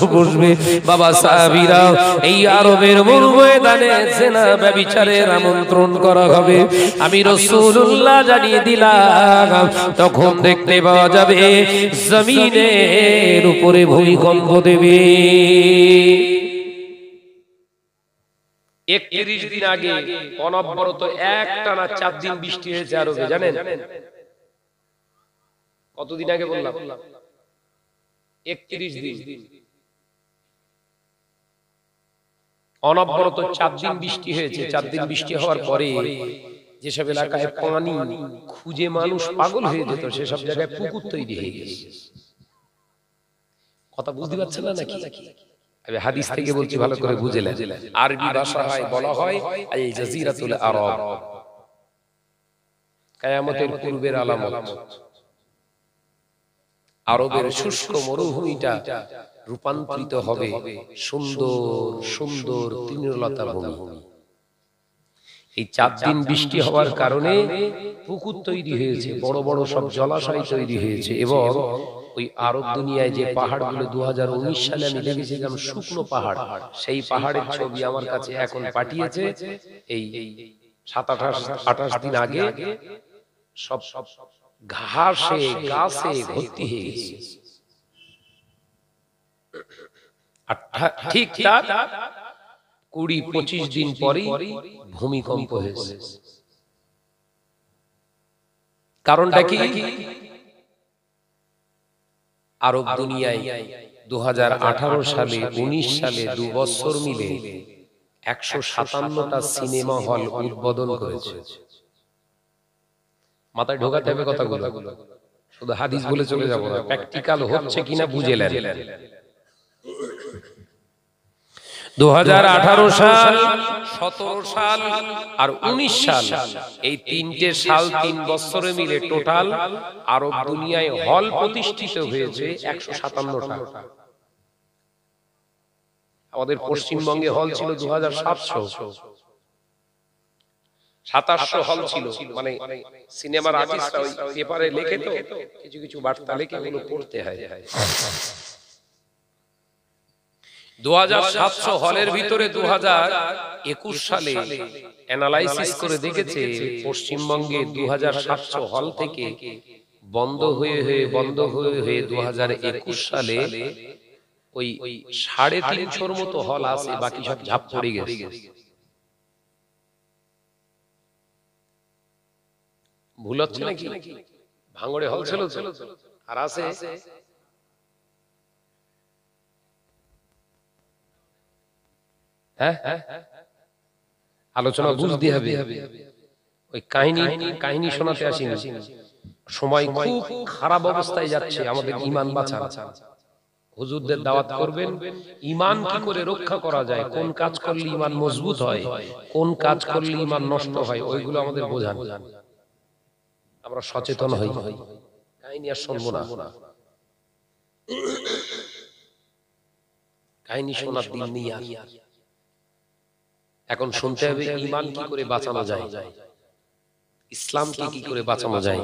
বসবে বাবা সাহাবীরা এই আরবের মরুময়দানে জিনা ব্যভিচারের আমন্ত্রণ করা হবে। আমি রাসূলুল্লাহ জানিয়ে দিলাম তখন দেখতে পাওয়া যাবে জমিনের উপরে ভূমিকম্প দেবে। 31 দিন আগে অনবরত একটানা 4 দিন বৃষ্টি হয়েছে আরবে, জানেন? কতদিন আগে বললাম? 31 দিন অনবরত 4 দিন বৃষ্টি হয়েছে। 4 দিন বৃষ্টি হওয়ার পরে যেসব এলাকায় পানি খুঁজে মানুষ পাগল হয়ে যেত সেসব জায়গায় পুকুর তৈরি হয়ে গেছে। কথা বুঝতে পারছেন না নাকি? আমি হাদিস থেকে বলছি, ভালো করে বুঝলেন। আরবি ভাষায় বলা হয় আল জাজিরাতুল আরব, কিয়ামতের পূর্বের আলামত। আরবের শুষ্ক মরুভূমিটা রূপান্তরিত হবে সুন্দর সুন্দর তৃণলতা ভূমি। এই 4 দিন বৃষ্টি হওয়ার কারণে পুকুর তৈরি হয়েছে, বড় বড় সব জলাশয় তৈরি হয়েছে। এবং ওই আরব দুনিয়ায় যে পাহাড়গুলো 2019 সালে আমি দেখেছিলাম শুকনো পাহাড়, সেই পাহাড়ের ছবি আমার কাছে এখন পাঠিয়েছে এই 27-28 দিন আগে। সব ঘাসে গাছে ভর্তি হয়ে গেছে। ঠিক তার 20-25 দিন পরে ভূমিকম্প হয়েছে। কারণটা কি? আরব দুনিয়ায় 2018 সালে 19 সালে 2 বছর মিলে 157টা সিনেমা হল উদ্বোধন করেছে। মাথায় ঢোকাতে হবে কথাগুলো, শুধু হাদিস বলে চলে যাব না, প্র্যাকটিক্যাল হচ্ছে কিনা বুঝে নেন। 2018 সাল, 17 সাল আর 19 সাল, এই 3টে সাল 3 বছরে মিলে টোটাল আরব দুনিয়ায় হল প্রতিষ্ঠিত হয়েছে 157টা। আমাদের পশ্চিমবঙ্গে হল ছিল 2700 হল ছিল। মানে সিনেমার আর্টিস্টরা ওই পেপারে লেখে তো, কিছু কিছু বার্তা লেখে, এগুলো পড়তে হয়। 2700 হলের ভিতরে 2021 সালে অ্যানালাইসিস করে দেখেছে পশ্চিমবঙ্গে 2700 হল থেকে বন্ধ হয়ে 2021 সালে ওই 350 মতো হল আছে, বাকি সব ঝাঁপ পড়ে গেছে। ভুল হচ্ছে নাকি? ভাঙড়ে হল ছিল আর আছে। আলোচনা বুঝতে হবে। ওই কাহিনী শোনাতে আসিনি। সময় খুব খারাপ অবস্থায় যাচ্ছে, আমাদের ঈমান বাঁচান। হুজুরদের দাওয়াত করবেন, ঈমান কি করে রক্ষা করা যায়, কোন কাজ করলে ঈমান মজবুত হয়, কোন কাজ করলে ঈমান নষ্ট হয়, ওইগুলো আমাদের বোঝান। আমরা সচেতন হই। কাহিনী আর শুনবো না, কাহিনী শোনার দিন নেই আর। এখন শুনতে হবে ঈমান কি করে বাঁচানো যায়, ইসলামকে কি করে বাঁচানো যায়।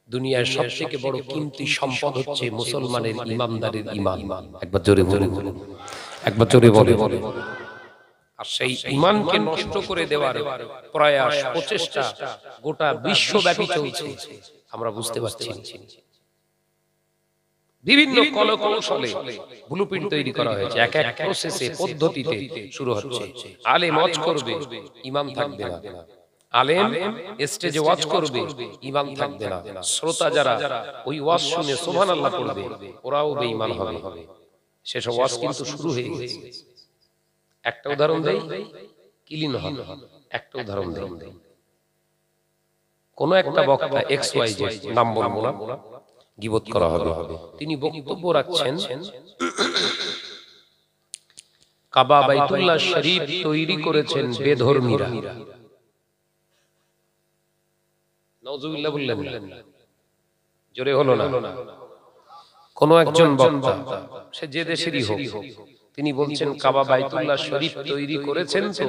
দুনিয়ার সবথেকে বড় কিমতি সম্পদ হচ্ছে মুসলমানের ঈমানদারের ঈমান। একবার জোরে বলুন, একবার জোরে বলে। আর সেই ঈমানকে নষ্ট করে দেওয়ার প্রয়াস, প্রচেষ্টা গোটা বিশ্বব্যাপী চলছে, আমরা বুঝতে পারছি। বিভিন্ন কলকৌশলে ব্লুপ্রিন্ট তৈরি করা হয়েছে, এক এক প্রসেসে, পদ্ধতিতে শুরু হচ্ছে। আলেম ওয়াজ করবে, ঈমান থাকবে না। আলেম স্টেজে ওয়াজ করবে, ঈমান থাকবে না। শ্রোতা যারা ওই ওয়াজ শুনে সুবহানাল্লাহ পড়বে, ওরাও বেঈমান হবে। সেসব ওয়াজ কিন্তু শুরু হয়ে গেছে। একটা উদাহরণ দেই, ক্লিন হবে। একটা উদাহরণ দেই, কোন একটা বক্তা XYZ, নাম বলবো না, গীবত করা হবে। তিনি বক্তব্য রাখছেন কাবা বাইতুল্লাহ শরীফ তৈরি করেছেন বেধর্মীরা। নাউজুবিল্লাহ বললেন, জোরে হলো না। কোন একজন বক্তা, সে যে দেশেরই হোক, তিনি বলছেন কাবা বাইতুল্লাহ শরীফ তৈরি করেছেন তো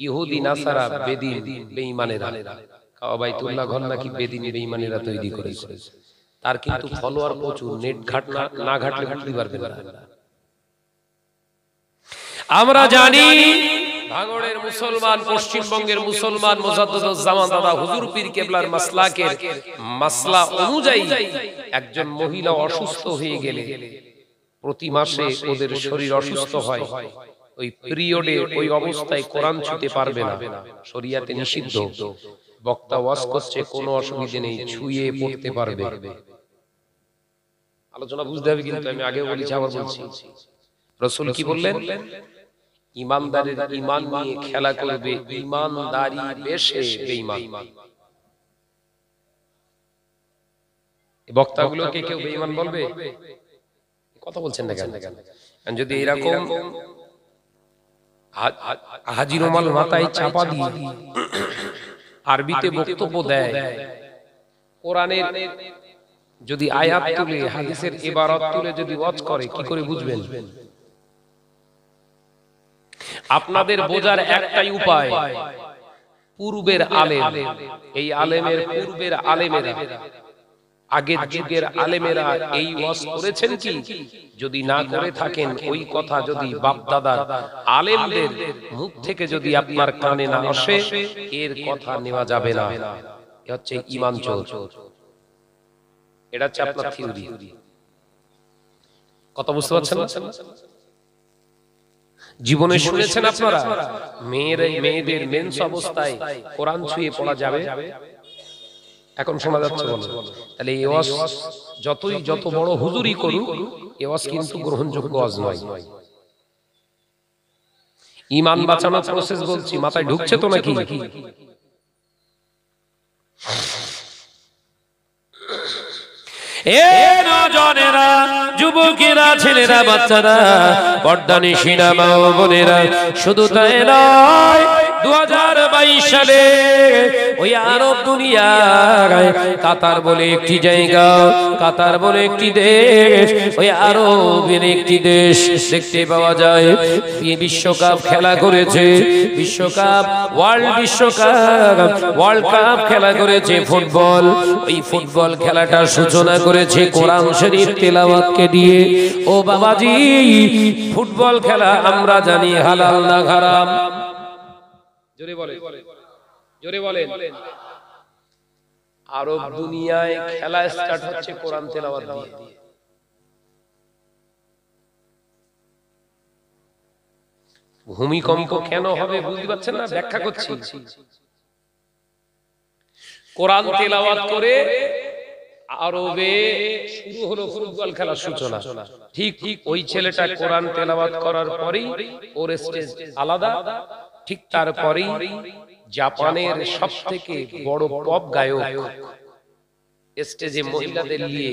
ইহুদি, নাসারা, বেদিন, বেঈমানেরা। কাবা বাইতুল্লাহ ঘর নাকি বেদিন, বেঈমানেরা তৈরি করেছে। তার কিন্তু ফলোয়ার প্রচুর, নেট ঘাট না ঘাটলে বুঝতে পারবেন না। আমরা জানি ভাঙড়ের মুসলমান, পশ্চিমবঙ্গের মুসলমান মুজাদ্দিদুজ্জামান দাদা হুজুর পীর কেবলার মাসলাকের মাসলা অনুযায়ী একজন মহিলা অসুস্থ হয়ে গেলে প্রতি মাসে ওদের শরীর অসুস্থ হয়, ওই পিরিয়ডে ওই অবস্থায় কোরআন ছুঁতে পারবে না, শরিয়াতে নিষিদ্ধ। বক্তা ওয়াজ করছে, কোনো অসুবিধা নেই, ছুঁয়ে পড়তে পারবে। আলোচনা বুঝতে হবে কিন্তু, আমি আগে বলেছি আবার বলছি। রাসূল কি বললেন? ইমানদারের ঈমান নিয়ে খেলা করবে ঈমানদারি বেশে বেঈমান। এই বক্তাগুলোকে কেউ বেঈমান বলবে? কথা বলছেন না কেন? যদি এরকম হাজি রুমাল মাথায় চাপা দিয়ে আরবিতে বক্তব্য দেয়, কোরআনের যদি আয়াত তুলে, হাদিসের ইবারত তুলে যদি ওয়াজ করে, কি করে বুঝবেন? আপনাদের বোঝার একটাই উপায়, পূর্বের আলেম, এই আলেমের পূর্বের আলেমেরা, আগের যুগের আলেমেরা এই ওয়াজ করেছেন কি? যদি না করে থাকেন, ওই কথা যদি বাপ দাদার আলেমদের মুখ থেকে যদি আপনার কানে না আসে, এর কথা নেওয়া যাবে না। এ হচ্ছে ঈমান চোর। এটা হচ্ছে আপনার থিওরি। কথা বুঝতে পারছেন না? জীবনে শুনেছেন আপনারা মেয়েদের মেন্স অবস্থায় কোরআন ছুঁয়ে পড়া যাবে? এখন শোনা যাচ্ছে? বলো। তাহলে এই ওয়াজ যত বড় হুজুরি করুক, এই ওয়াজ কিন্তু গ্রহণযোগ্য ওয়াজ নয়। ঈমান বাঁচানোর প্রসেস বলছি, মাথায় ঢুকছে তো নাকি? এ নজনেরা, যুবকেরা, ছেলেরা, বাচ্চারা, পর্দানিশীনা মা ও বোনেরা, শুধু তাই নয়, 2022 সালে ওই আরব দুনিয়ায় কাতার বলে একটি জায়গা, কাতার বলে একটি দেশ, ওই আরবের একটি দেশ দেখতে পাওয়া যায়। বিশ্বকাপ খেলা করেছে, বিশ্বকাপ, ওয়ার্ল্ড কাপ খেলা করেছে ফুটবল। ওই ফুটবল খেলাটার সূচনা করেছে কোরআন শরীফ তেলাওয়াতকে দিয়ে। ও বাবাজি, ফুটবল খেলা আমরা জানি হালাল না হারাম? জোরে বলেন, জোরে বলেন। আরব দুনিয়ায় খেলা স্টার্ট হচ্ছে কোরআন তেলাওয়াত দিয়ে। ভূমিকম্প কেন হবে বুঝতে পারছেন না? ব্যাখ্যা করছি। কোরআন তেলাওয়াত করে আরবে শুরু হলো ফুটবল খেলার সূচনা। ঠিক ওই ছেলেটা কোরআন তেলাওয়াত করার পরেই ওর স্টেজ আলাদা। ঠিক তারপরেই জাপানের সবথেকে বড় পপ গায়ক স্টেজে মহিলাদের নিয়ে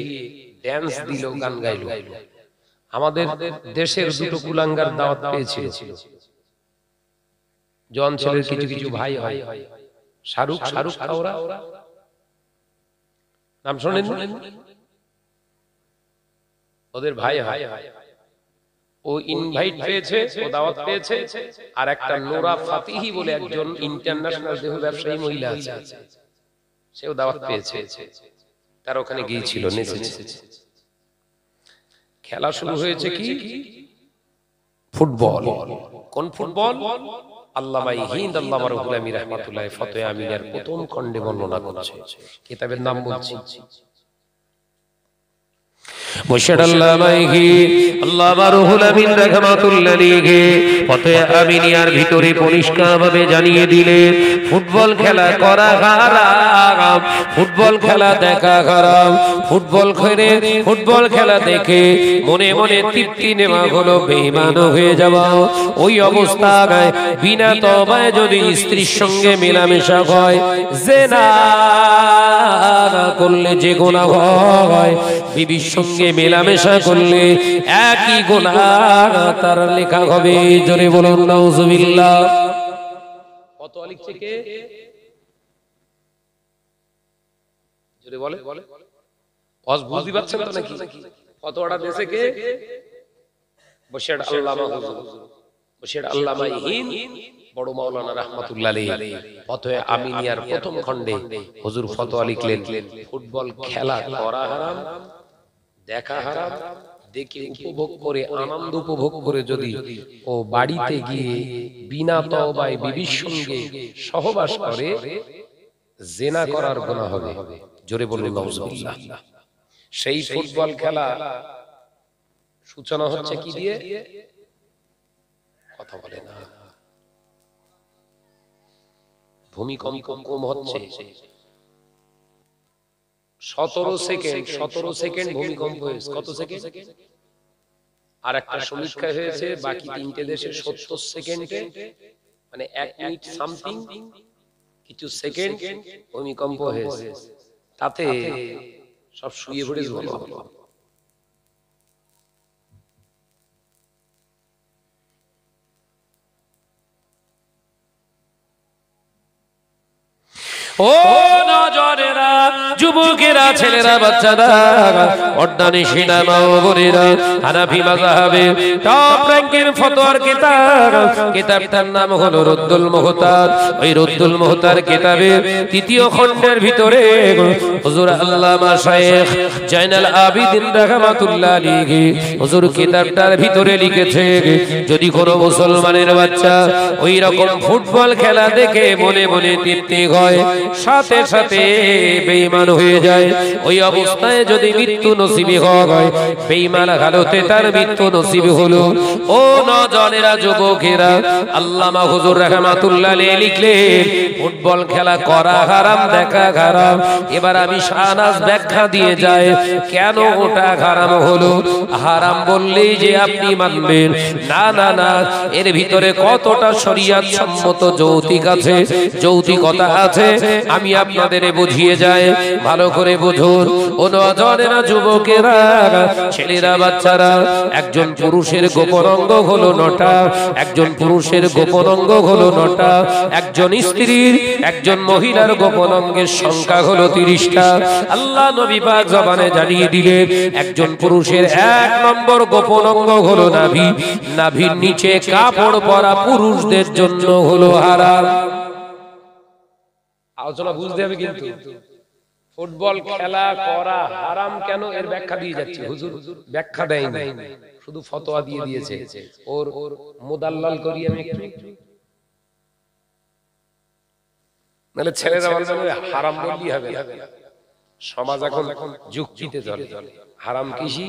ড্যান্স দিল, গান গাইল। আমাদের দেশের দুটো কুলাঙ্গার দাওয়াত পেয়েছিল। জন ছেলের কিছু কিছু ভাই হয়, শাহরুখ খাওরা, নাম শোনেন? ওদের ভাই হয়। ও ইনভাইট পেয়েছে, ও দাওয়াত পেয়েছে। আর একটা নোরা ফাতিহি বলে একজন ইন্টারন্যাশনাল দেহ ব্যবসায়ী মহিলা আছে, সেও দাওয়াত পেয়েছে। তার ওখানে গিয়েছিল, নেচেছে। খেলা শুরু হয়েছে কি? ফুটবল। কোন ফুটবল? আল্লামা হিন্দ আল্লামা রুহুল আমিন রাহমাতুল্লাহ ফতোয়া আমিনের প্রথম খণ্ডে বর্ণনা করছে। কিতাবের নাম বলছি, আল্লামা রুহুল আমিন রাহমাতুল্লাহ আলাইহি ফতোয়া আমিনিয়ার ভিতরে পরিষ্কারভাবে জানিয়ে দিলেন, ফুটবল খেলা করা হারাম, ফুটবল খেলা দেখা হারাম। ফুটবল খেলা দেখে মনে মনে তৃপ্তি নেওয়া হলো বেঈমান হয়ে যাওয়া। ওই অবস্থায় বিনা তওবায় যদি স্ত্রীর সঙ্গে মেলামেশা হয়, জিনা করলে যে গুনাহ হয়, বিবির সঙ্গে মেলামেশা করলে একই গুনাহ তার লেখা হবে। জোরে বলুন নাউজুবিল্লাহ। কত লিখছে কে? জোরে বলে। ওয়াজ বুঝতে পারছেন তো নাকি? কতটা দেশে কে? বশির আল্লামা হুজুর, বশির আল্লামা হিন্দ বড় মাওলানা রাহমাতুল্লাহ আলাইহি ফতোয়া আমিনিয়ার প্রথম খণ্ডে হুজুর ফতোয়া লিখলেন, ফুটবল খেলা করা হারাম, দেখা হারাম, দেখে উপভোগ করে আনন্দ উপভোগ করে যদি ও বাড়িতে গিয়ে বিনা তওবায় বিবির সঙ্গে সহবাস করে, জিনা করার গুনাহ হবে। জোরে বলুন নাউজুবিল্লাহ। সেই ফুটবল খেলা সূচনা হচ্ছে কি দিয়ে? কথা বলে না। ভূমিকম্প কম হচ্ছে 17 সেকেন্ড ভূমিকম্প হয়েছে। কত সেকেন্ড? আর একটা সমীক্ষা হয়েছে বাকি 3টে দেশে 70 সেকেন্ডে, মানে 1 মিনিট সামথিং কিছু সেকেন্ড ভূমিকম্প হয়েছে। তাতে সব শুয়ে পড়ে হলো। ও নজরেরা, যুবকেরা, ছেলেরা, বাচ্চারা, অর্দানি সিনামা ও বোনেরা, হানাফি মাযহাবে টপ র‍্যাঙ্কের ফতোয়ার কিতাব, কিতাবটার নাম হলো রদ্দুল মুহতার। ওই রদ্দুল মুহতার কিতাবের 3য় খণ্ডের ভিতরে হুজুর আল্লামা শাইখ জাইনাল আবিদিন রাহমাতুল্লাহ আলাইহি হুজুর কিতাবটার ভিতরে লিখেছে, যদি কোনো মুসলমানের বাচ্চা ওই রকম ফুটবল খেলা দেখে মনে মনে তৃপ্তি হয়, সাথে সাথে বেঈমান হয়ে যায়, ওই অবস্থায় যদি মৃত্যু নসিবে হয়, বেঈমান হালতে তার মৃত্যু নসিবে হলো। ও নজরেরা, যুবকেরা, আল্লামা হুজুর রাহমাতুল্লাহ আলাইহি লিখলেন ফুটবল খেলা করা হারাম, দেখা হারাম। এবার আমি শাহনাজ ব্যাখ্যা দিয়ে যাই কেন ওটা হারাম হলো। হারাম বললেই যে আপনি মানবেন না, না, না, এর ভিতরে কতটা শরীয়ত সম্মত যৌতিক আছে, যৌতিকতা আছে, আমি আপনাদের বুঝিয়ে যাই, ভালো করে বুঝুন। ও নজরেরা, যুবকেরা, ছেলেরা, বাচ্চারা, একজন পুরুষের গোপন অঙ্গ হলো 9টা, একজন পুরুষের গোপন অঙ্গ হলো 9টা, একজন স্ত্রীর, একজন মহিলার গোপন অঙ্গের সংখ্যা হলো 30টা। আল্লাহ নবী পাক জবানে জানিয়ে দিলেন একজন পুরুষের 1 নম্বর গোপন অঙ্গ হলো নাভি, নাভির নিচে কাপড় পরা পুরুষদের জন্য হলো হারাম। আলোচনা বুঝতে হবে কিন্তু ফুটবল খেলা করা হারাম কেন এর ব্যাখ্যা দিয়ে যাচ্ছে। হুজুর ব্যাখ্যা দেয়নি, শুধু ফতোয়া দিয়ে দিয়েছে। ওর মোদাল্লাল করি আমি একটু, নাহলে ছেলেরা বলবে হারাম বললি হবে না। সমাজ এখন যুক্তিতে চলে, হারাম কিসি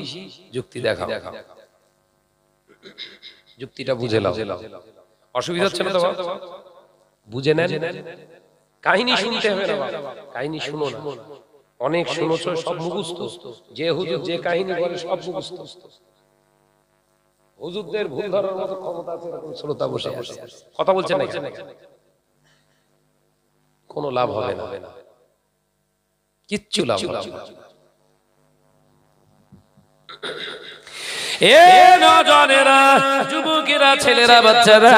যুক্তি দেখাও, যুক্তিটা বুঝে নাও। অসুবিধা হচ্ছে না তো? বুঝে নেন, কাহিনী শুনতে হবে না, কাহিনী শুনো না। অনেক শুনেছো, সব মুখস্থ। যে হুজুর যে কাহিনী বলে সব মুখস্থ। হুজুরদের ভুল ধরার মতো ক্ষমতা আছে এরকম শ্রোতা বসে আছে, কথা বলছেন না, কোনো লাভ হবে না, কিচ্ছু লাভ হবে না। এ নজরেরা, যুবকেরা, ছেলেরা, বাচ্চারা,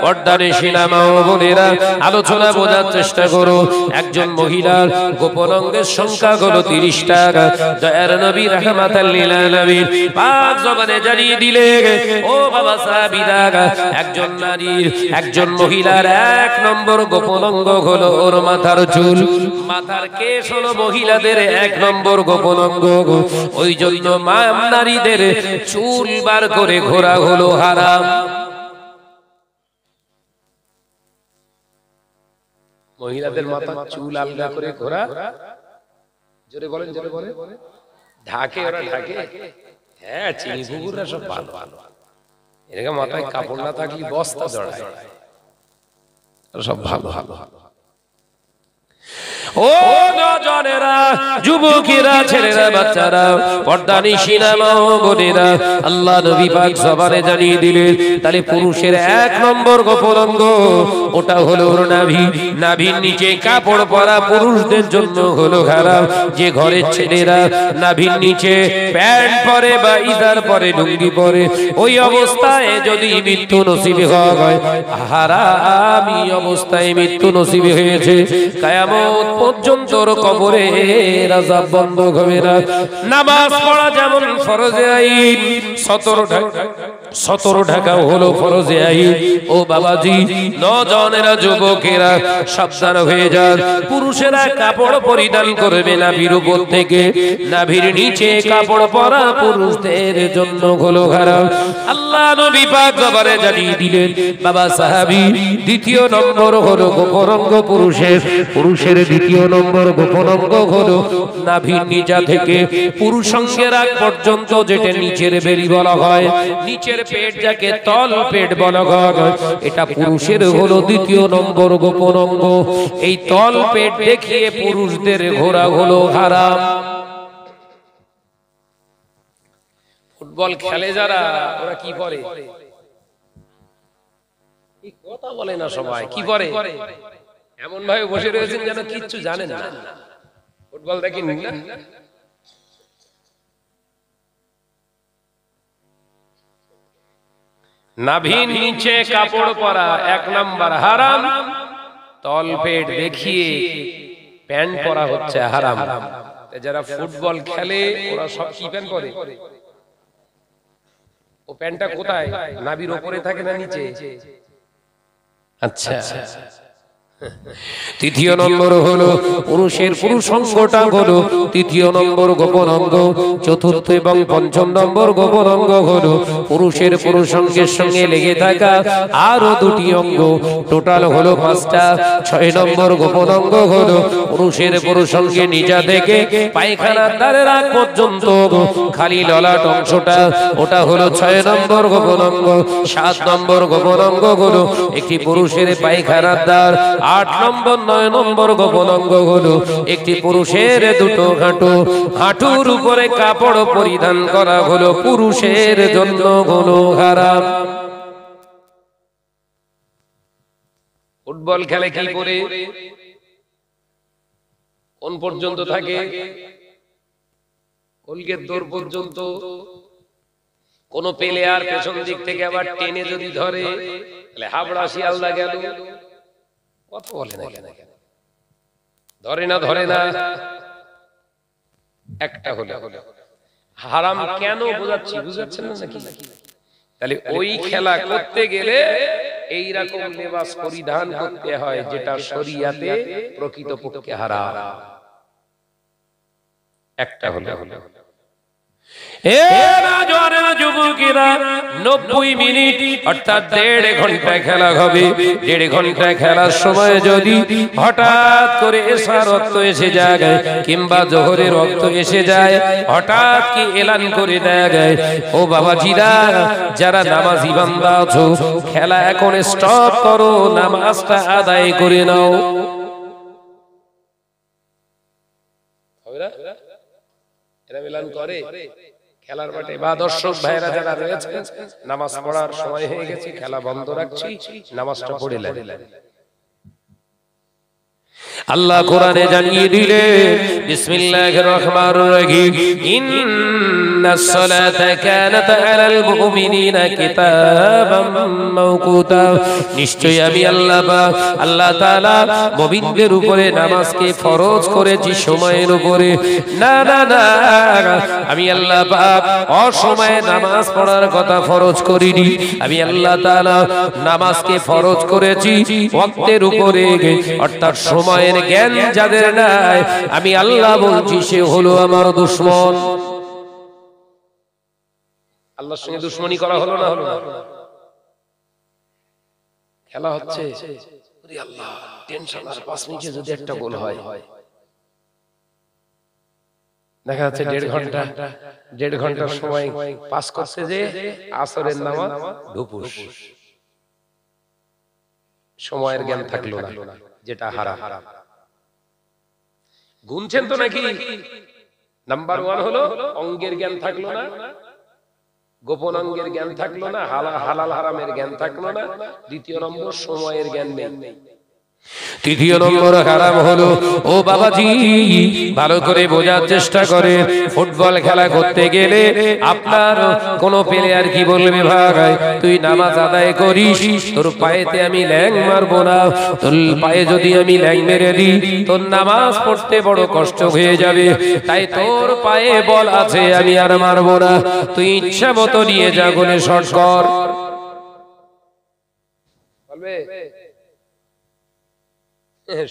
পর্দারে সিনেমা ও বোনেরা, আলোচনা বোঝার চেষ্টা করো। একজন মহিলার গোপন অঙ্গের সংখ্যা হলো 30টা। দয়ার নবী রাহমাতাল লিল আলামিন পাক জবানে জানিয়ে দিলে, ও বাবা সাহাবীরা, একজন নারীর, একজন মহিলার 1 নম্বর গোপন অঙ্গ হলো ওর মাথার চুল। মাথার কেশ হলো মহিলাদের 1 নম্বর গোপন অঙ্গ। ওই জন্য মা নারীদের চুল বার করে ঘোরা হলো হারাম। মহিলাদের মাথার চুল আলগা করে ঘোরা, জোরে বলেন, জোরে বলেন, ঢাকে, ওরা ঢাকে। হ্যাঁ, চিনি কুকুররা সব ভালো ভালো, এরকম মাথায় কাপড় না থাকলে বস্তা জড়ায়, সব ভালো ভালো। ও নজরেরা, যুবকেরা, ছেলেরা, বাচ্চারা, পর্দানিশিনা মা ও বোনেরা, আল্লাহ নবী পাক জবানে জানিয়ে দিলেন তাহলে পুরুষের 1 নম্বর গোপন অঙ্গ ওটা হলো ওর নাভি। নাভির নিচে কাপড় পরা পুরুষদের জন্য হলো হারাম। যে ঘরের ছেলেরা নাভির নিচে প্যান্ট পরে বা ইজার পরে, লুঙ্গি পরে, ওই অবস্থায় যদি মৃত্যু নসিব হয়, হারামি অবস্থায় মৃত্যু নসিব হয়েছে। কিয়ামত কিয়ামত পর্যন্ত কবরে আযাব বন্ধ হবে না। নামাজ পড়া যেমন ফরজে আইন, 17 ঢাকা হলো ফরজে আইন। ও বাবাজি, নওজওয়ানেরা, যুবকেরা সাবধান হয়ে যান। পুরুষেরা কাপড় পরিধান করবে নাভির উপর থেকে, নাভির নিচে কাপড় পরা পুরুষদের জন্য হলো হারাম। আল্লাহ নবী পাক জবানে জানিয়ে দিলেন বাবা সাহাবী, দ্বিতীয় নম্বর হলো গোপন অঙ্গ পুরুষের দ্বিতীয় নম্বর গোপন অঙ্গ হলো নাভির নিচা থেকে পুরুষাঙ্গের আগ পর্যন্ত, যেটা নিচের বেরি বলা হয়, নিচের পেট যাকে তল পেট বলা হয়, এটা পুরুষের হলো দ্বিতীয় নম্বর গোপন অঙ্গ। এই তল পেট দেখিয়ে পুরুষদের ঘোরা হলো হারাম। ফুটবল খেলে যারা, ওরা কি করে? কথা বলে না সবাই, কি করে? এমন ভাবে বসে রয়েছেন যেন কিচ্ছু জানেন না। ফুটবল দেখেন না? নাভির নিচে কাপড় পরা 1 নাম্বার হারাম। তল পেট দেখিয়ে প্যান্ট পরা হচ্ছে হারাম। যারা ফুটবল খেলে ওরা সব কি প্যান্ট পরে? ও প্যান্টটা কোথায়? নাভির উপরে থাকে না নিচে? আচ্ছা, তৃতীয় নম্বর হলো পুরুষের পুরুষাঙ্গটা হলো তৃতীয় নম্বর গোপন অঙ্গ। চতুর্থ এবং পঞ্চম নম্বর গোপন অঙ্গ হলো পুরুষের পুরুষাঙ্গের সঙ্গে লেগে থাকা আরো 2টি অঙ্গ, টোটাল হলো 5টা। 6 নম্বর গোপন অঙ্গ হলো পুরুষের পুরুষাঙ্গে নিজা থেকে পায়খানার দ্বারের আগ পর্যন্ত খালি ললাট অংশটা, ওটা হলো 6 নম্বর গোপন অঙ্গ। 7 নম্বর গোপন অঙ্গ হলো একটি পুরুষের পায়খানার দ্বার। 8 নম্বর 9 নম্বর গোপন অঙ্গ হলো একটি পুরুষের দুটো হাঁটুর উপরে কাপড় পরিধান করা হলো পুরুষের জন্য হলো হারাম। ফুটবল খেলে কি করে? কোন পর্যন্ত থাকে? গোলগেট দৌড় পর্যন্ত। কোন প্লেয়ার পেছন দিক থেকে আবার টেনে যদি ধরে, তাহলে হাবড়া শিয়ালদা গেল। কথা বলে না কেন? ধরে না একটা হলো হারাম। কেন বুঝাচ্ছেন না নাকি? তাহলে ওই খেলা করতে গেলে এইরকম লেবাস পরিধান করতে হয়, যেটা শরীয়তে প্রকৃতপক্ষে হারাম। একটা হলো যুবকেরা 90 মিনিট অর্থাৎ 1.5 ঘন্টা খেলা হবে। 1.5 ঘন্টা খেলার সময় যদি হঠাৎ করে এশার রক্ত এসে যায় কিংবা জোহরের রক্ত এসে যায়, হঠাৎ কি এলান করে দেয়, ও বাবাজিরা, যারা নামাজি বান্দা আছো, খেলা এখন স্টপ করো, নামাজটা আদায় করে নাও। এরা এলান করে খেলার মাঠে, বা দর্শক ভাইরা যারা রয়েছে, নামাজ পড়ার সময় হয়ে গেছে, খেলা বন্ধ রাখছি, নামাজটা পড়ে নেন। আল্লাহ কোরআনে জানিয়ে দিলেন, বিসমিল্লাহির রহমানির রহিম, ইন্নাস সালাতা কানাত আলাল মুমিনিনা কিতাবাম মাওকুতা। নিশ্চয়ই আমি আল্লাহ তাআলা মুমিনদের উপরে নামাজকে ফরজ করেছি সময়ের উপরে। না, আমি আল্লাহ পাক অসময়ে নামাজ পড়ার কথা ফরজ করিনি। আমি আল্লাহ তাআলা নামাজকে ফরজ করেছি ওয়াক্তের উপরে, অর্থাৎ সময়ের জ্ঞান যাদের নাই, আমি আল্লাহ বলছি সে হলো আমার দুশমন। আল্লাহর সঙ্গে দুশমনি করা হলো না? হলো না? খেলা হচ্ছে, ওরে আল্লাহ, টেনশন, আর 5 মিনিটে যদি একটা গোল হয়। দেখা যাচ্ছে 1.5 ঘন্টার সময় পাস করছে যে আসরের নামাজ ঢুপুস, সময়ের জ্ঞান থাকলো না, যেটা হারাম। গুনছেন তো নাকি? নাম্বার 1 হলো অঙ্গের জ্ঞান থাকলো না, গোপন অঙ্গের জ্ঞান থাকলো না, হালাল হারামের জ্ঞান থাকলো না। দ্বিতীয় নম্বর, সময়ের জ্ঞান নেই। তৃতীয় নম্বর হারাম হলো, ও বাবাজি ভালো করে বোঝার চেষ্টা করে, ফুটবল খেলা করতে গেলে আপনার কোন প্লেয়ার কি বলবে, ভাই তুই নামাজ আদায় করিস, তোর পায়েতে আমি ল্যাং মারবো না, তোর পায়ে যদি আমি ল্যাং মেরে দিই তোর নামাজ পড়তে বড় কষ্ট হয়ে যাবে, তাই তোর পায়ে বল আছে আমি আর মারবো না, তুই ইচ্ছা মতো নিয়ে যা বলে শর্ট কর। বলবে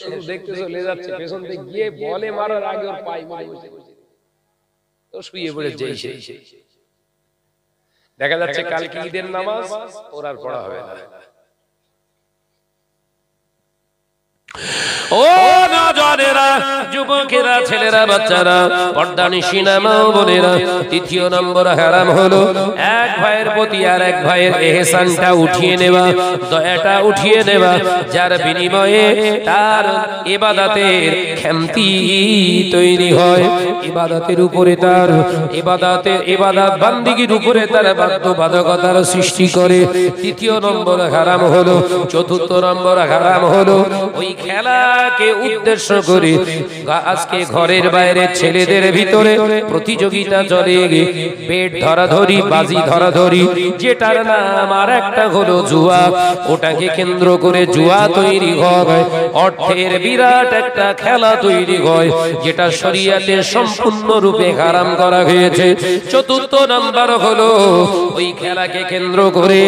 শুধু দেখতে চলে যাচ্ছে, পেছন থেকে গিয়ে বলে মারার আগে ওর পায়ে মেরে বসে তো শুয়ে পড়েছে। দেখা যাচ্ছে কালকে ঈদের নামাজ ওর আর পড়া হবে না। ও নজরেরা, যুবকেরা, ছেলেরা, বাচ্চারা, পর্দানিশিনা মা বোনেরা, তৃতীয় নম্বর হারাম হলো এক ভাইয়ের প্রতি আর এক ভাইয়ের এহসানটা উঠিয়ে নেওয়া, দয়াটা উঠিয়ে নেওয়া, যার বিনিময়ে তার ইবাদতের খেমতি তৈরি হয়, ইবাদতের উপরে তার ইবাদত বান্দিগির উপরে তার বাধ্যবাধকতার সৃষ্টি করে। তৃতীয় নম্বর হারাম হলো। চতুর্থ নম্বর হারাম হলো ওই খেলাকে উদ্দেশ্য করে আজকে ঘরের বাইরে ছেলেদের ভিতরে প্রতিযোগিতা চলে, বেট ধরাধরি, বাজি ধরাধরি, যেটার নাম আর একটা হলো জুয়া, ওটাকে কেন্দ্র করে জুয়া তৈরি হয়, অর্থের বিরাট একটা খেলা তৈরি হয়, যেটা শরীয়তে সম্পূর্ণরূপে হারাম করা হয়েছে। চতুর্থ নাম্বার হলো ওই খেলাকে কেন্দ্র করে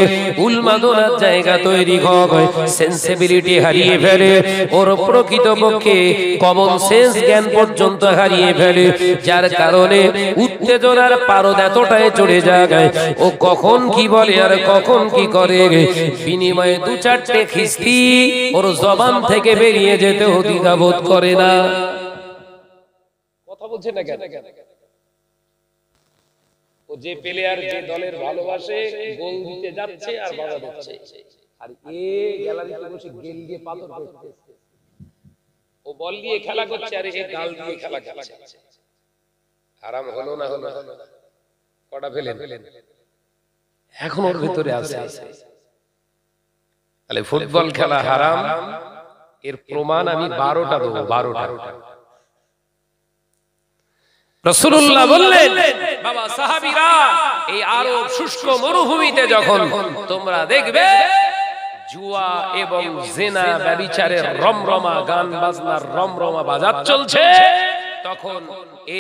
উন্মাদনার জায়গা তৈরি হয়, সেন্সিবিলিটি হারিয়ে ফেলে, ওর প্রকৃতপক্ষে কমন সেন্স জ্ঞান পর্যন্ত হারিয়ে ফেলে, যার কারণে উত্তেজনার পারদ এতটাই চড়ে যায়, ও কখন কি বলে আর কখন কি করে, বিনিময়ে দু চারটে খিস্তি ওর জবান থেকে বেরিয়ে যেতে দ্বিধাবোধ করে না। কথা বলছে না কেন? ও যে প্লেয়ার যে দলের ভালোবাসে গোল দিতে যাচ্ছে আর বাধা দিচ্ছে, আর এ গ্যালারিতে বসে গেল দিয়ে পাথর ফেলছে, ও বল দিয়ে খেলা করছে আর এ গাল দিয়ে খেলা খেলছে। হারাম হলো না হলো? কটা ফেলেন? এখন ওর ভিতরে আছে। তাহলে ফুটবল খেলা হারাম, এর প্রমাণ আমি 12টা দেবো। 12টা রাসূলুল্লাহ বললেন, বাবা সাহাবীরা, এই আরব শুষ্ক মরুভূমিতে যখন তোমরা দেখবে জুয়া এবং জিনা ব্যভিচারের রমরমা গান বাজনার রমরমা বাজার চলছে, তখন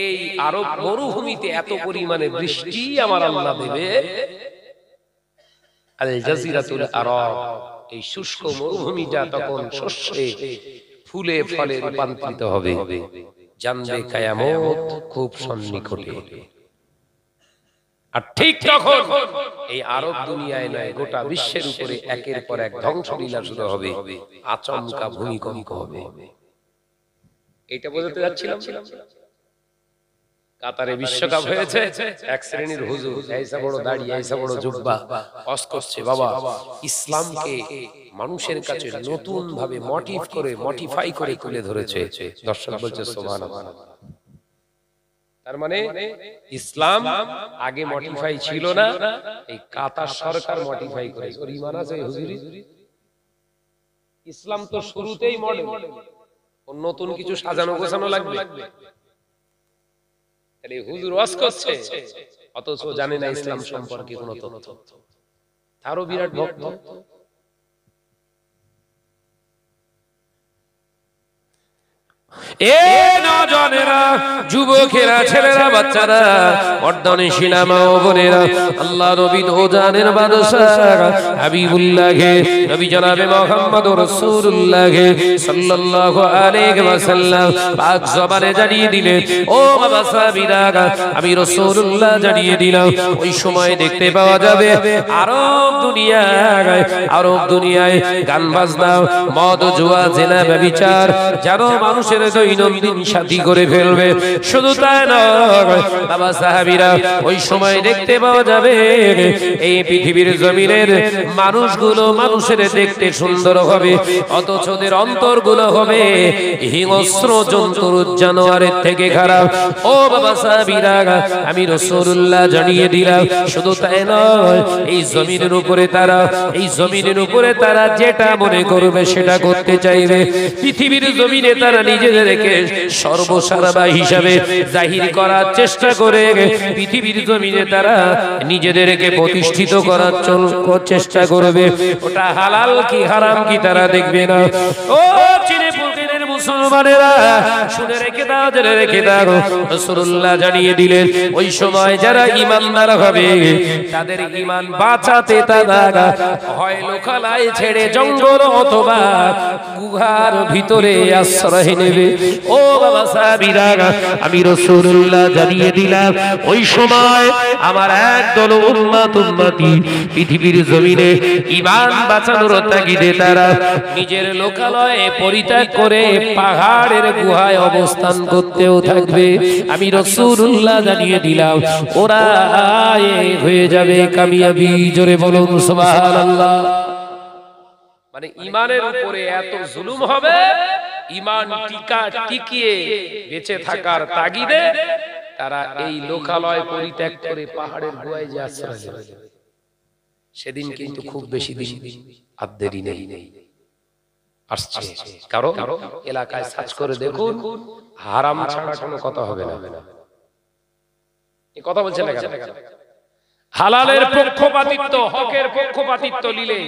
এই আরব মরুভূমিতে এত পরিমাণে বৃষ্টি আমার আল্লাহ দেবে, আল জাজিরাতুল আরব, এই শুষ্ক মরুভূমিটা তখন শস্যে ফুলে ফলে রূপান্তরিত হবে, জানবে কিয়ামত খুব সন্নিকটে। আর ঠিক তখন এই আরব দুনিয়ায় নয়, গোটা বিশ্বের উপরে একের পর এক ধ্বংসলীলা শুরু হবে, আচমকা ভূমিকম্প হবে। এটা বোঝাতে যাচ্ছিলাম। কাতারে বিশ্বকাপ হয়েছে, এক শ্রেণীর হুজুর, এইসা বড় দাড়ি, এইসা বড় জুব্বা, ওয়াজ করছে, বাবা ইসলামকে মানুষের কাছে নতুন ভাবে মডিফাই করে তুলে ধরেছে। দর্শক বলছে সুবহানাল্লাহ। তার মানে ইসলাম আগে মডিফাই ছিল না, এই কাতার সরকার মডিফাই করেছে। ওর ঈমান আছে হুজুরি? ইসলাম তো শুরুতেই মডেল, ওর নতুন কিছু সাজানো গোছানো লাগবে। তাহলে হুজুর ওয়াজ করছে অথচ জানে না ইসলাম সম্পর্কে কোনো তথ্য, তারও বিরাট ভক্ত। এ নজনেরা, যুবকেরা, ছেলেরা, বাচ্চারা, পর্দানিশিনা মা ও বোনেরা, আল্লাহ নবী দো জানের বাদশাহ হাবিবুল্লাহ নবী জনাবে মুহাম্মদুর রাসূলুল্লাহ সাল্লাল্লাহু আলাইহি ওয়াসাল্লাম পাক জবানে জানিয়ে দিলেন, ও বাবা সাহাবীরা, আমি রাসূলুল্লাহ জানিয়ে দিলাম, ওই সময় দেখতে পাওয়া যাবে আরব দুনিয়ায় গান বাজনা, মদ, জুয়া, জিনা, ব্যভিচার যেন মানুষের দৈনন্দিন সাথী করে ফেলবে। শুধু তাই নয় বাবা সাহাবীরা, ওই সময় দেখতে পাওয়া যাবে এই পৃথিবীর জমিনের মানুষগুলো মানুষের দেখতে সুন্দর হবে, অথচ ওদের অন্তরগুলো হবে হিংস্র জন্তুর জানোয়ারের থেকে খারাপ। ও বাবা সাহাবীরা, আমি রাসূলুল্লাহ জানিয়ে দিলাম, শুধু তাই নয়, এই জমিনের উপরে তারা যেটা মনে করবে সেটা করতে চাইবে। পৃথিবীর জমিনে তারা নিজেদেরকে সর্বসারাবা হিসাবে জাহির করার চেষ্টা করে, পৃথিবীর জমিনে তারা নিজেদেরকে প্রতিষ্ঠিত করার চেষ্টা করবে। ওটা হালাল কি হারাম কি তারা দেখবে না। ও চিনে পুরনের মুসলমানেরা, শুনে রেখে দাও, জেনে রেখে দাও, রাসূলুল্লাহ জানিয়ে দিলেন ওই সময় যারা ঈমানদার হবে তাদের ঈমান বাঁচাতে তারা হয় লোকালয় ছেড়ে জঙ্গল অথবা গুহার ভিতরে আশ্রয় নেবে। ও বাবা সাহাবীরা, আমি রাসূলুল্লাহ জানিয়ে দিলাম ওই সময় আমার একদল উম্মতি পৃথিবীর জমিনে ঈমান বাঁচানোর তাগিদে তারা নিজের লোকালয়ে পরিত্যাগ করে পাহাড়ের গুহায় অবস্থান করতেও থাকবে। আমি রাসূলুল্লাহ জানিয়ে দিলাম ওরা হয়ে যাবে কামিয়াবি। জোরে বলুন সুবহানাল্লাহ। মানে ঈমানের উপরে এত জুলুম হবে, ঈমান টিকিয়ে বেঁচে থাকার তাগিদে তারা এই লোকালয় পরিত্যাগ করে পাহাড়ের গুহায় যে আশ্রয় নেবে। সেদিন কিন্তু খুব বেশি দিন আর দেরি নেই, আসছে। কারণ এলাকায় সার্চ করে দেখুন, হারাম ছাড়া কোনো কথা হবে না। এই কথা বলছেন না কেন? হালালের পক্ষপাতিত্ব, হকের পক্ষপাতিত্ব নিলে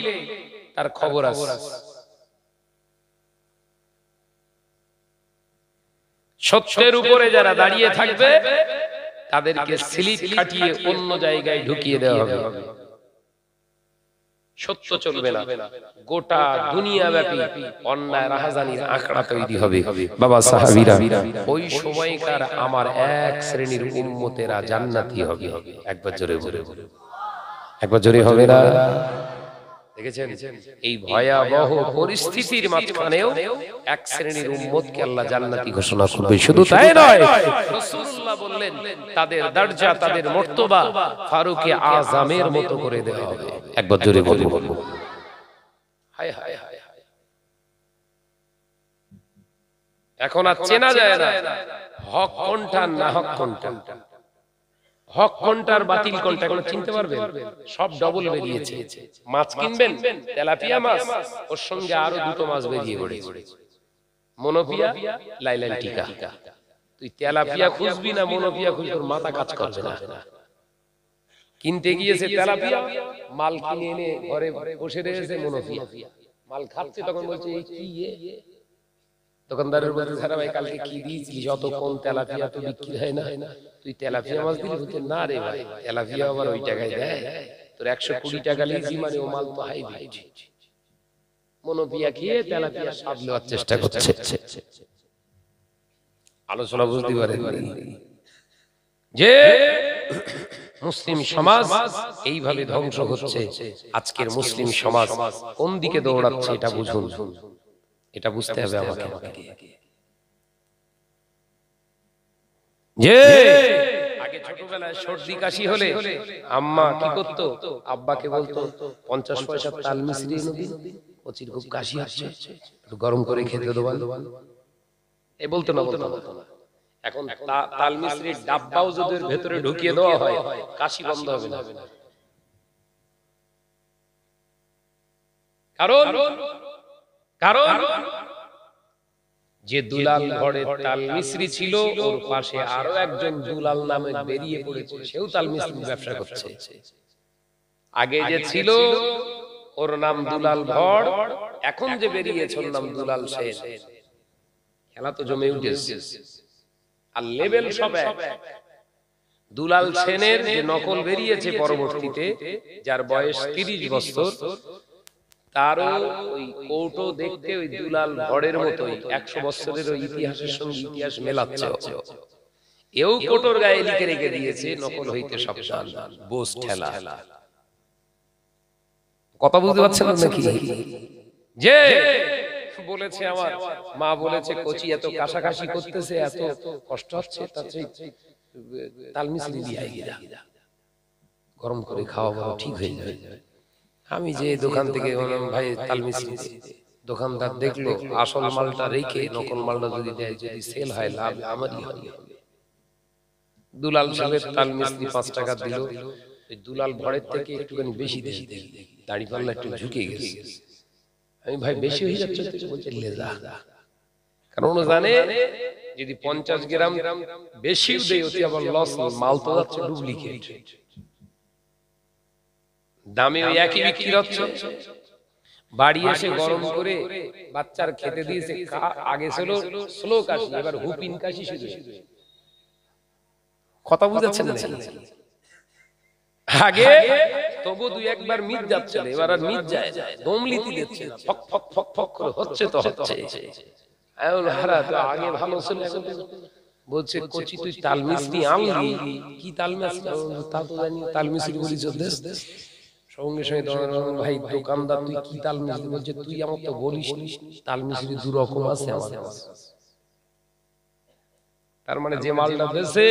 তার খবর আছে। সত্যের উপরে যারা দাঁড়িয়ে থাকবে তাদেরকে স্লিপ কাটিয়ে অন্য জায়গায় ঢুকিয়ে দেওয়া হবে। সত্য চলবে না, গোটা দুনিয়া ব্যাপী অন্যায় রাহাজানির আঁকড়া তৈরি হবে। বাবা সাহাবীরা, ওই সময়কার আমার এক শ্রেণীর উম্মতেরা জান্নাতি হবে। একবার জোরে বলে, একবার জোরে হবে না? দেখেছেন এই ভয়াবহ পরিস্থিতির মাঝখানেও এক শ্রেণীর উম্মতকে আল্লাহ জান্নাতি ঘোষণা করবে। শুধু তাই নয়, রাসূলুল্লাহ বললেন তাদের দরজা, তাদের মর্তবা ফারুকে আযমের মতো করে দেওয়া হবে। একবার জোরে বলবো, হায় হায় হায় হায়। এখন আর চেনা যায় না হক কোনটা না হক কোনটা, হক কোনটার বাতিল কোনটা এখন চিনতে পারবেন? সব ডবল বেরিয়েছে। মাছ কিনবেন, তেলাপিয়া মাছ, ওর সঙ্গে আরো দুটো মাছ বেরিয়ে পড়েছে, মনোপিয়া, লাইলান টিকা। তুই তেলাপিয়া খুঁজবি না মনোপিয়া খুঁজবি, তোর মাথা কাজ করবে না। কিনতে গিয়েছে তেলাপিয়া, মাল কিনে এনে ঘরে বসে রয়েছে মনোপিয়া, মাল খাচ্ছে, তখন বলছে এই কি? দোকানদারের বলতে সারা ভাই কালকে কি দিয়েছিস, যতক্ষণ তেলাপিয়া তো বিক্রি হয় না, তুই তেলাপিয়া মাছ দিলি? বলতে না রে ভাই, তেলাপিয়া আবার ওই টাকায় দেয়, তোর 120 টাকা লিখি, মানে ও মাল তো হাই ভাইছি। মনোপিয়া খেয়ে তেলাপিয়া স্বাদ নেওয়ার চেষ্টা করছে। আলোচনা বুঝতে পারেন যে মুসলিম সমাজ এইভাবে ধ্বংস হচ্ছে। আজকের মুসলিম সমাজ কোন দিকে দৌড়াচ্ছে এটা বুঝুন, এটা বুঝতে হবে আমাকে। যে আগে ছোটবেলায় সর্দি কাশি হলে আম্মা কি করতো? আব্বাকে বলতো 50 পয়সা তাল মিছরি এনে দিন, কচির খুব কাশি হচ্ছে, একটু গরম করে খেতে দেবেন। এই বলতো না, বলতো না। এখন তাল মিছরির ডাব্বাও যদি ভেতরে ঢুকিয়ে দেওয়া হয়, কাশি বন্ধ হবে না। কারণ যে দুলাল ঘরে তাল মিছরি ছিল, ওর পাশে আরো একজন দুলাল নামে বেরিয়ে পড়েছে, সেও তাল মিছরির ব্যবসা করছে। আগে যে ছিল ওর নাম দুলাল ভড়, এখন যে বেরিয়েছে ওর নাম দুলাল সেন। খেলা তো জমে উঠেছে, আর লেভেল সব এক। দুলাল সেনের যে নকল বেরিয়েছে পরবর্তীতে, যার বয়স 30 বছর, তারও ওই কৌটো দেখতে ওই দুলাল ভড়ের মতোই 100 বছরের ইতিহাসের সঙ্গে ইতিহাস মেলাচ্ছে। এও কোটোর গায়ে লিখে রেখে দিয়েছে নকল হইতে সাবধান, বোস ঠেলা। কথা বুঝতে পারছেন নাকি? যে বলেছে আমার মা বলেছে কচি এত কাশাকাশি করতেছে, এত কষ্ট হচ্ছে, তার চেয়ে তাল মিছরি দিয়ে আইগা গরম করে খাওয়া বড় ঠিক হয়ে যাবে। আমি যে দোকান থেকে বললাম ভাই তাল মিছরি, দোকানদার দেখলো আসল মালটা রেখে নকল মালটা যদি দেয়, যদি সেল হয় লাভ আমারই হবে। দুলাল সাহেবের তাল মিছরি 5 টাকা দিল, ওই দুলাল ভরের থেকে একটুখানি বেশি দিয়ে দেখি দাড়ি পাল্লা একটু ঝুঁকে গেছে। আমি ভাই বেশি হয়ে যাচ্ছে, বলছে লে যা, কারণ ও জানে যদি 50 গ্রাম বেশিও দেয় ওতে আবার লস, মাল তো যাচ্ছে ডুপ্লিকেট দামে ওই একই বিক্রি হচ্ছে। বাড়ি এসে গরম করে বাচ্চার খেতে দিয়েছে, আগে ছিল স্লো কাশি, এবার হুপিন কাশি শুরু। কথা বুঝাচ্ছেন না? আগে তবু দুই একবার মিট যাচ্ছে, এবার আর মিট যায়, দমলিতি দিচ্ছে, ফক ফক ফক ফক করে হচ্ছে তো হচ্ছে। হারা তো আগে ভালো ছিল, বলছে কচি তুই তাল মিছরি আনলি, কি তাল মিছরি? তা তো জানি তাল মিছরি বলি চলতে। সঙ্গে সঙ্গে ভাই দোকানদার তুই কি তাল মিছরি? বলছে তুই আমাকে তো বলিস তাল মিছরি দু রকম আছে আমার। তার মানে যে মালটা বেছে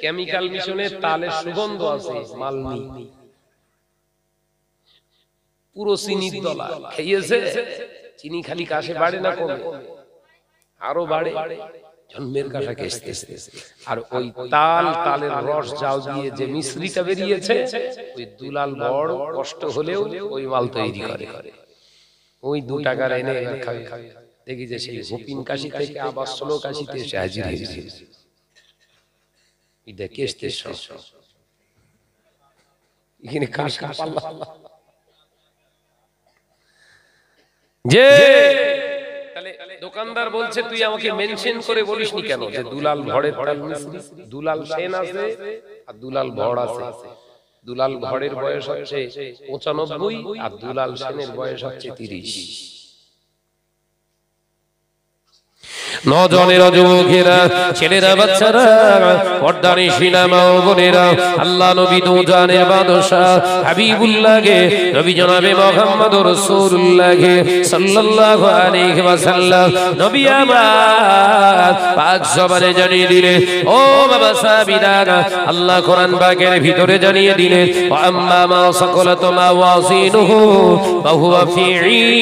কেমিক্যাল মিশনে তালের সুগন্ধ আছে, মাল নেই, পুরো চিনির দলা খেয়েছে। চিনি খালি কাশে বাড়ে না কমে, আরো বাড়ে, জন্মের কাশা কেসতেছে। আর ওই তালের রস জাল দিয়ে যে মিশ্রিটা বেরিয়েছে, ওই দুলাল বড় কষ্ট হলেও ওই মাল তৈরি করে, ওই 2 টাকার এনে খাবে। দেখি যে সেই হুপিন কাশি থেকে আবার স্লো কাশিতে এসে হাজির হয়েছে। এটা কেসতে এখানে কাশা পাল্লা যে দোকানদার বলছে তুই আমাকে মেনশন করে বলিসনি কেন যে দুলাল ভড়ের তাল মিছরি? দুলাল সেন আছে আর দুলাল ভড় আছে। দুলাল ভড়ের বয়স হচ্ছে 95 আর দুলাল সেনের বয়স হচ্ছে 30। নজনের যুবকেরা, ছেলেরা, বাচ্চারা, পর্দানি সিনেমা বোনেরা, আল্লাহ নবী দুজানের বাদশা হাবিবুল্লাহকে, নবী জনাবে মুহাম্মদুর রাসূলুল্লাহকে সাল্লাল্লাহু আলাইহি ওয়াসাল্লাম নবী আমার পাক জবানে জানিয়ে দিলেন, ও বাবা সাহাবীরা, আল্লাহ কোরআন পাকের ভিতরে জানিয়ে দিলেন, ওয়া আম্মা মা সাকালাত মাওয়াজিনুহু ওয়া হুয়া ফি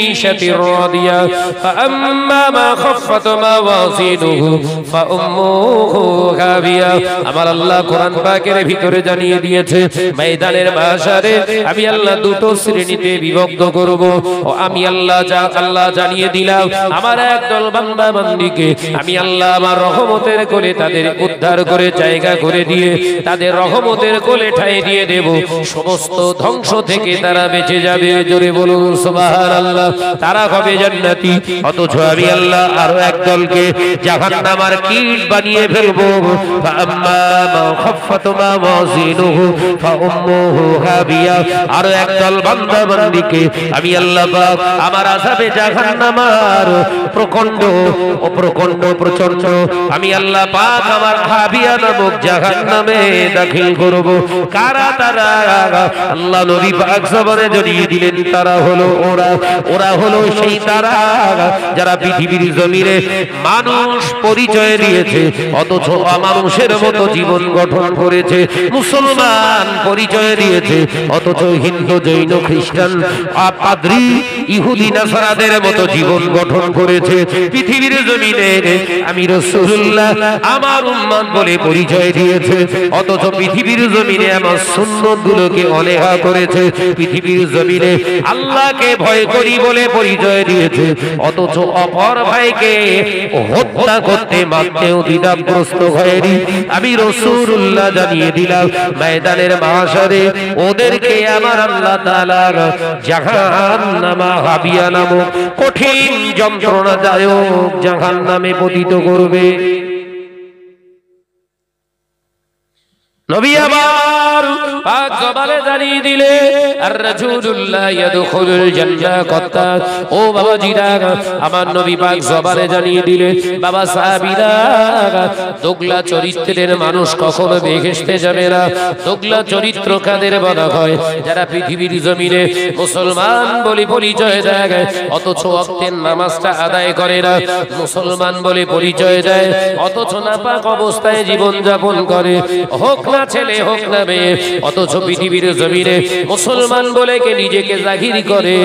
ঈশাতির রাদিয়া ফা আম্মা মা খাফফাত মাওয়াজিনুহু ফা উম্মুহু হাবিয়া। আমার আল্লাহ কোরআন পাকের ভিতরে জানিয়ে দিয়েছে, ময়দানের মাশারে আমি আল্লাহ দুটো শ্রেণীতে বিভক্ত করব। ও আমি আল্লাহ জানিয়ে দিলাম, আমার একদল বান্দা বান্দীকে আমি আল্লাহ আমার রহমতের কোলে তাদের উদ্ধার করে জায়গা করে দিয়ে তাদের রহমতের কোলে ঠাঁই দিয়ে দেব। সমস্ত ধ্বংস থেকে তারা বেঁচে যাবে। জোরে বলুন সুবহানাল্লাহ। তারা হবে জান্নাতি। অথচ আমি আল্লাহ আরো একদলকে জাহান্নামের কীট বানিয়ে ফেলবো। ফাআম্মা মা খাফফাত মাওয়াজিনুহু ফাউম্মুহু হাবিয়া। আরো একদল বান্দা বান্দীকে আমি আল্লাহ পাক আমার আযাবে জাহান্নামের প্রচন্ড প্রচন্ড আমি আল্লাহ পাক আমার হাবিয়া নামক জাহান্নামে দাখিল করব। কারা তারা? আল্লাহ নবী পাক জবানে জানিয়ে দিলেন, তারা হলো ওরা হলো সেই তারা যারা পৃথিবীর জমিনে মানুষ পরিচয় দিয়েছে অথচ অমানুষের মতো জীবন গঠন করেছে, মুসলমান পরিচয় দিয়েছে অথচ হিন্দু, জৈন, খ্রিস্টান, পাদ্রী, ইহুদি, নাসারাদের মতো জীবন গঠন করেছে। পৃথিবীর জমিনে আমি রাসূলুল্লাহ আমার উম্মত বলে পরিচয় দিয়েছে অথচ পৃথিবীর জমিনে আমার সুন্নতগুলোকে অবহেলা করেছে। পৃথিবীর জমিনে আল্লাহকে ভয় করি বলে পরিচয় দিয়েছে অথচ অপর ভাইকে হত্যা করতে মারতেও দ্বিধাগ্রস্ত হয়নি। আমি রাসূলুল্লাহ জানিয়ে দিলাম, ময়দানের মাশারে ওদেরকে আমার আল্লাহ তাআলা জাহান্নামা হাবিয়া নামক কঠিন যন্ত্রণাদায়ক জাহান্নামে পতিত করবে। নবী আবার পাক জবানে জানিয়ে দিলে আর রাসূলুল্লাহ ইয়াদখুলুল জান্নাহ কত্তা। ও বাবাজিরা, আমার নবী পাক জবানে জানিয়ে দিলে বাবা সাহাবীরা, দোগলা চরিত্রের মানুষ কখনো বেহেশতে যাবে না। দোগলা চরিত্র কাদের বলা হয়? যারা পৃথিবীর জমিনে মুসলমান বলে পরিচয় দেয় অথচ ওয়াক্তের নামাজটা আদায় করে না, মুসলমান বলে পরিচয় দেয় অথচ নাপাক অবস্থায় জীবন যাপন করে, হোক না ছেলে হোক না মেয়ে, অথচ পৃথিবীর জমিনে মুসলমান বলে কে নিজেকে জাহির করে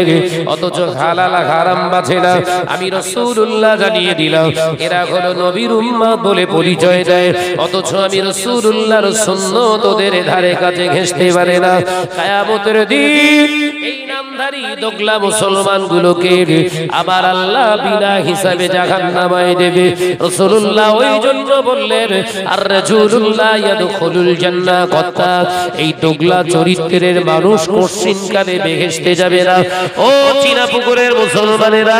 অথচ হালাল হারাম বাছে না। আমি রাসূলুল্লাহ জানিয়ে দিলাম এরা হলো নবীর উম্মত বলে পরিচয় দেয় অথচ আমি রাসূলুল্লাহর সুন্নাত ওদের ধারে কাছে ঘেঁষতে পারে না। কিয়ামতের দিন এই নামধারী দোগলা মুসলমান গুলোকে আবার আল্লাহ বিনা হিসাবে জাহান্নামে দেবে। রাসূলুল্লাহ ওই জন্য বললেন আর রাসূলুল্লাহ ইয়াদখুলুল জান্নাহ কত্তা। এই দোগলা চরিত্রের মানুষ কোশ্চিনকালে বেহেশতে যাবে না। ও চীনা পুকুরের মুসলমানেরা,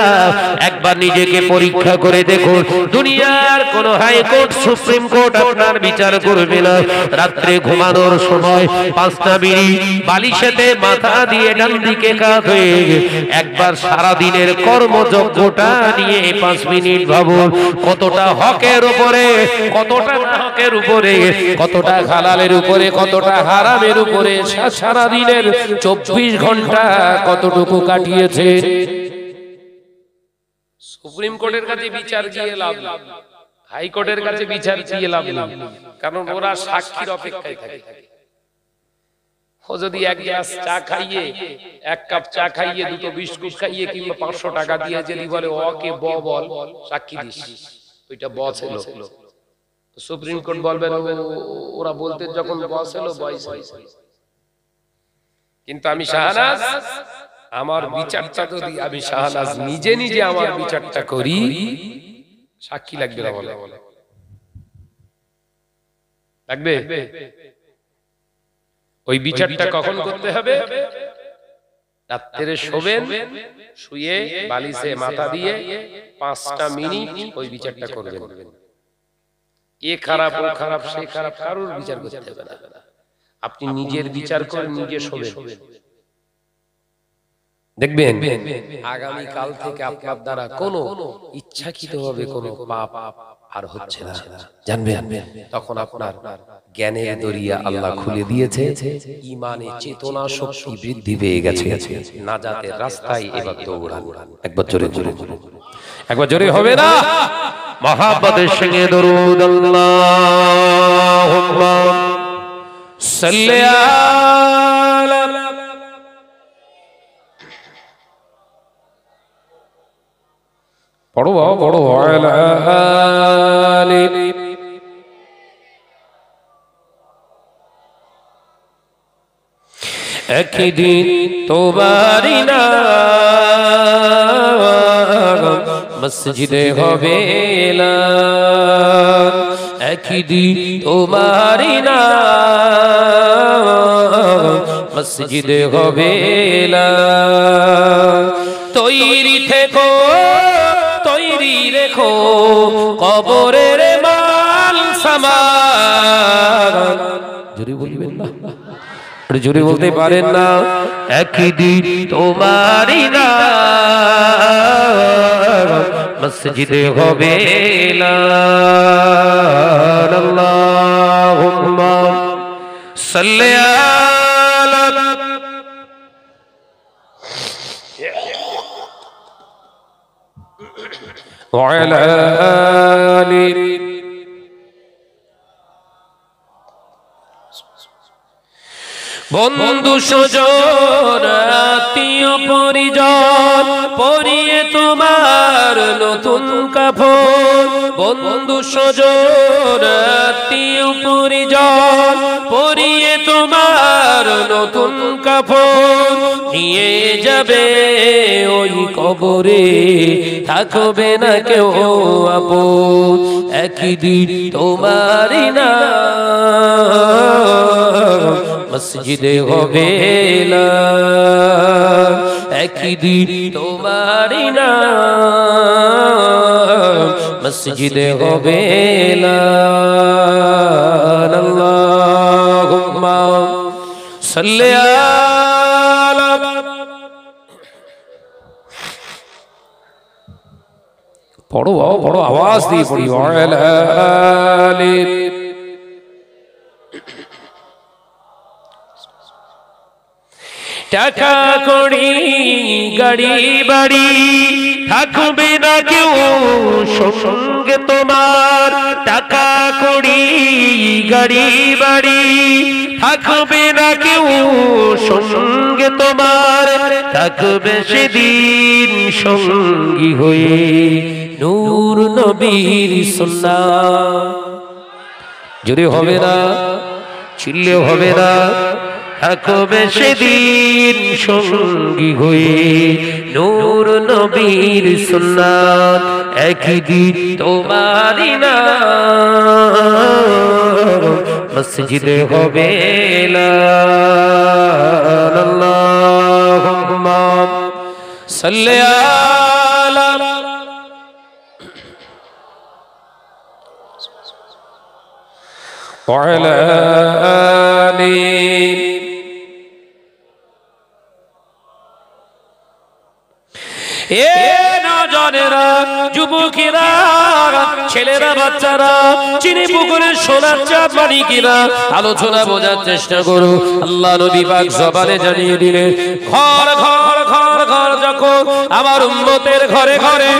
একবার নিজেকে পরীক্ষা করে দেখুন। দুনিয়ার কোন হাইকোর্ট সুপ্রিম কোর্ট আপনার বিচার করবে না। রাত্রে ঘুমানোর সময় 5টা বিড়ি বালিশেতে মাথা দিয়ে ডান দিকে কাত হয়ে একবার সারা দিনের কর্মযজ্ঞটা নিয়ে 5 মিনিট ভাবুন। কতটা হকের উপরে, কতটা হকের উপরে, কতটা হালালের উপরে, কতটা হারামের উপরে সারা দিনের 24 ঘন্টা কতটুকু কাটিয়েছে। সুপ্রিম কোর্টের কাছে বিচার গিয়ে লাভ, হাইকোর্টের কাছে বিচার গিয়ে লাভ, কারণ ওরা সাক্ষীর অপেক্ষায় থাকে। ও যদি এক গ্লাস চা খাইয়ে, এক কাপ চা খাইয়ে, দুটো বিস্কুট খাইয়ে কিংবা 500 টাকা দিয়ে যদি বলে ওকে বল সাক্ষী দিস, ওইটা বস এলো, সুপ্রিম কোর্ট বলবে ওরা বলতে যখন বস এলো বয়স। কিন্তু আমি শাহনাজ, আমার বিচারটা যদি আমি শাহনাজ নিজে নিজে আমার বিচারটা করি, সাক্ষী লাগবে না, বলে লাগবে। ওই বিচারটা কখন করতে হবে? রাত্রে শোবেন, শুয়ে বালিশে মাথা দিয়ে 5টা মিনিট ওই বিচারটা করবেন। এ খারাপ ও খারাপ সে খারাপ কারোর বিচার করতে হবে না। আপনি নিজের বিচার করে নিজে শোবেন, দেখবেন আগামী কাল থেকে আপনার দ্বারা কোনো ইচ্ছাকৃতভাবে কোনো পাপ আর হচ্ছে না, জানবেন। তখন আপনার জ্ঞানের দরিয়া আল্লাহ খুলে দিয়েছে, ঈমানে চেতনা শক্তি বৃদ্ধি পেয়ে গেছে, নাজাতের রাস্তায় এবার দৌড়ান। একবার জোরে জোরে, একবার জোরে হবে না? মহাব্বতের সঙ্গে দরুদ আল্লাহুম্মা সাল্লি আলা পড়ো পড়ো আলালি। একদিন তোমারি নাম মসজিদে হবে না, একদিন তোমারি নাম মসজিদে হবে না। তৈরি থেকো, তৈরি রেখো কবরের মাল সামান। জোরে বলবেন না, জোরে বলতে পারেন না? একদিন তোমারি নাম মসজিদে হবে না। আল্লাহুম্মা সাল্লি আলা ওয়া আলা আলি। বন্ধু স্বজন আত্মীয় পরিজন পরিয়ে তোমার নতুন কাফন, বন্ধু স্বজন আত্মীয় পরিজন পরিয়ে তোমার নতুন কাফন নিয়ে যাবে ওই কবরে, থাকবে না কেউ আপন। একদিন তোমারি নাম মসজিদে হবে না, একদিন তোমারি নাম মসজিদে হবে না। আল্লাহুম্মা সাল্লি আলা বড় আওয়াজ দিয়ে পড়ি ওয়ালা আলি টাকা কড়ি গাড়ি বাড়ি থাকবে না কেউ সঙ্গে তোমার টাকা কড়ি গাড়ি বাড়ি থাকবে না কেউ সঙ্গে তোমার থাকবে সেদিন সঙ্গী হয়ে নূর নবীর সুন্নাহ জোরে হবে না চিল্লে হবে না থাকবে সেদিন সঙ্গী হয়ে নূর নবীর সুন্নাত একদিন তোমারই নাম মসজিদে হবে আল্লাহুম্মা সাল্লি আলা ওয়ালা আলি এ নজনেরা যুবকেরা ছেলেরা বাচ্চারা চিনি পুকুরের সোনার চাঁদ মানিকেরা আলোচনা বোঝার চেষ্টা করো আল্লাহ নবী পাক জবানে জানিয়ে দিলেন ঘর ঘর ঘর ঘর যখন আমার উম্মতের ঘরে ঘরে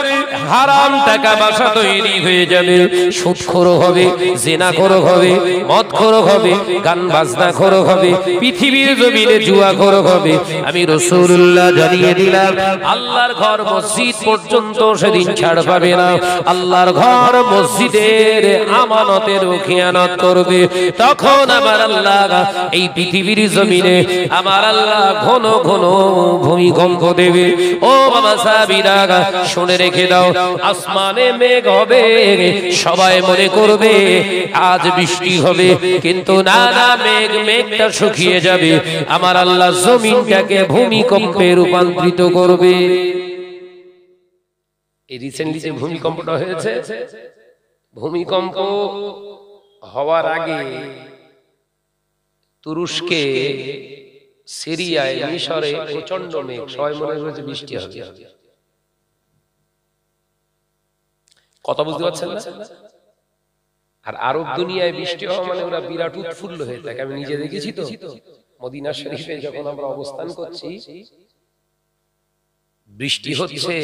হারাম টাকা পয়সা তৈরি হয়ে যাবে সুদখোর হবে জিনাখোর হবে মদখোর হবে গান বাজনা খোর হবে পৃথিবীর জমিনে জুয়াখোর হবে আমি রাসূলুল্লাহ জানিয়ে দিলাম আল্লাহর ঘর মসজিদ পর্যন্ত সেদিন ছাড় পাবে না আল্লাহর ঘর মসজিদের আমানতের খেয়ানত করবে তখন আমার আল্লাহ এই পৃথিবীর জমিনে আমার আল্লাহ ঘন ঘন ভূমিকম্প দেবে ও বাবা সাহাবীরা শুনে রেখে দাও আসমানে মেঘ হবে সবাই মনে করবে আজ বৃষ্টি হবে কিন্তু না না মেঘটা শুকিয়ে যাবে আমার আল্লাহ জমিনটাকে ভূমিকম্পে রূপান্তরিত করবে এই রিসেন্টলি যে ভূমিকম্পটা হয়েছে ভূমিকম্প হওয়ার আগে তুরস্কে সিরিয়ায় মিশরে প্রচন্ড মেঘ সবাই মনে করেছে বৃষ্টি হবে কথা বুঝতে পারছেন না আর আরব দুনিয়ায় বৃষ্টি হওয়া মানে ওরা বিরাট উৎফুল্ল হয়ে থাকে আমি নিজে দেখেছি তো মদিনা শরীফে যখন আমরা অবস্থান করছি বৃষ্টি হচ্ছে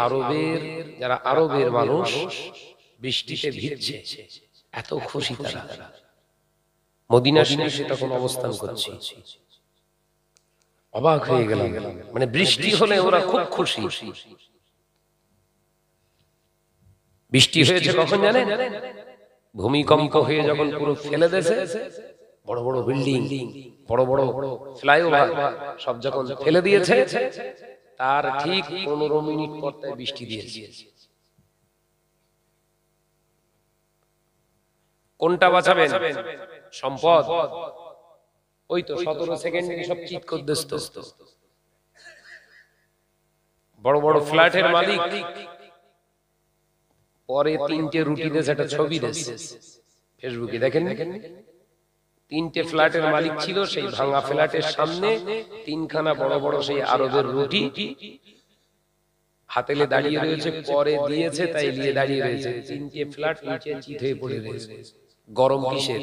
আরবের যারা আরবের মানুষ বৃষ্টিতে ভিজছে এত খুশি তারা মদিনা শরীফে তখন অবস্থান করছি অবাক হয়ে গেলাম মানে বৃষ্টি হলে ওরা খুব খুশি বৃষ্টি হয়েছে কখন জানেন ভূমিকম্প হয়ে যখন পুরো ফেলে দিয়েছে বড় বড় বিল্ডিং বড় বড় ফ্লাইওভার সব যখন ফেলে দিয়েছে তার ঠিক 15 মিনিট পর বৃষ্টি দিয়েছে কোনটা বাঁচাবেন সম্পদ ওই তো 17 সেকেন্ডে সব চিৎ করে দিত বড় বড় ফ্ল্যাটের মালিক পরে 3টে রুটি দেশে একটা ছবি দেশে ফেসবুকে দেখেন তিনটে ফ্ল্যাটের মালিক ছিল সেই ভাঙা ফ্ল্যাটের সামনে তিনখানা বড় বড় সেই আরবের রুটি হাতেলে দাঁড়িয়ে রয়েছে পরে দিয়েছে তাই নিয়ে দাঁড়িয়ে রয়েছে তিনটে ফ্ল্যাট নিচে চিত হয়ে পড়ে রয়েছে গরম কিসের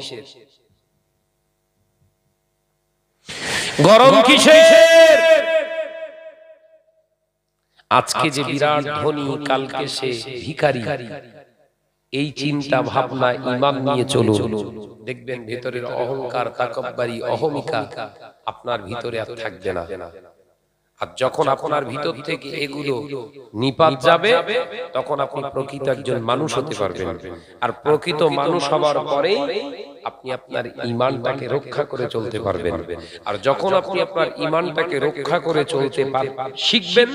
গরম কিসের আজকে যে বিরাট ধনী কালকে সে ভিখারি এই চিন্তা ভাবনা ঈমান নিয়ে চলুন দেখবেন ভিতরের অহংকার তাকাব্বুরি অহমিকা আপনার ভিতরে আর থাকবে না আর যখন আপনার ভিতর থেকে এগুলো নিপাত যাবে তখন আপনি প্রকৃত একজন মানুষ হতে পারবেন আর প্রকৃত মানুষ হওয়ার পরে আপনি আপনার ঈমানটাকে রক্ষা করে চলতে পারবেন আর যখন আপনি আপনার ঈমানটাকে রক্ষা করে চলতে শিখবেন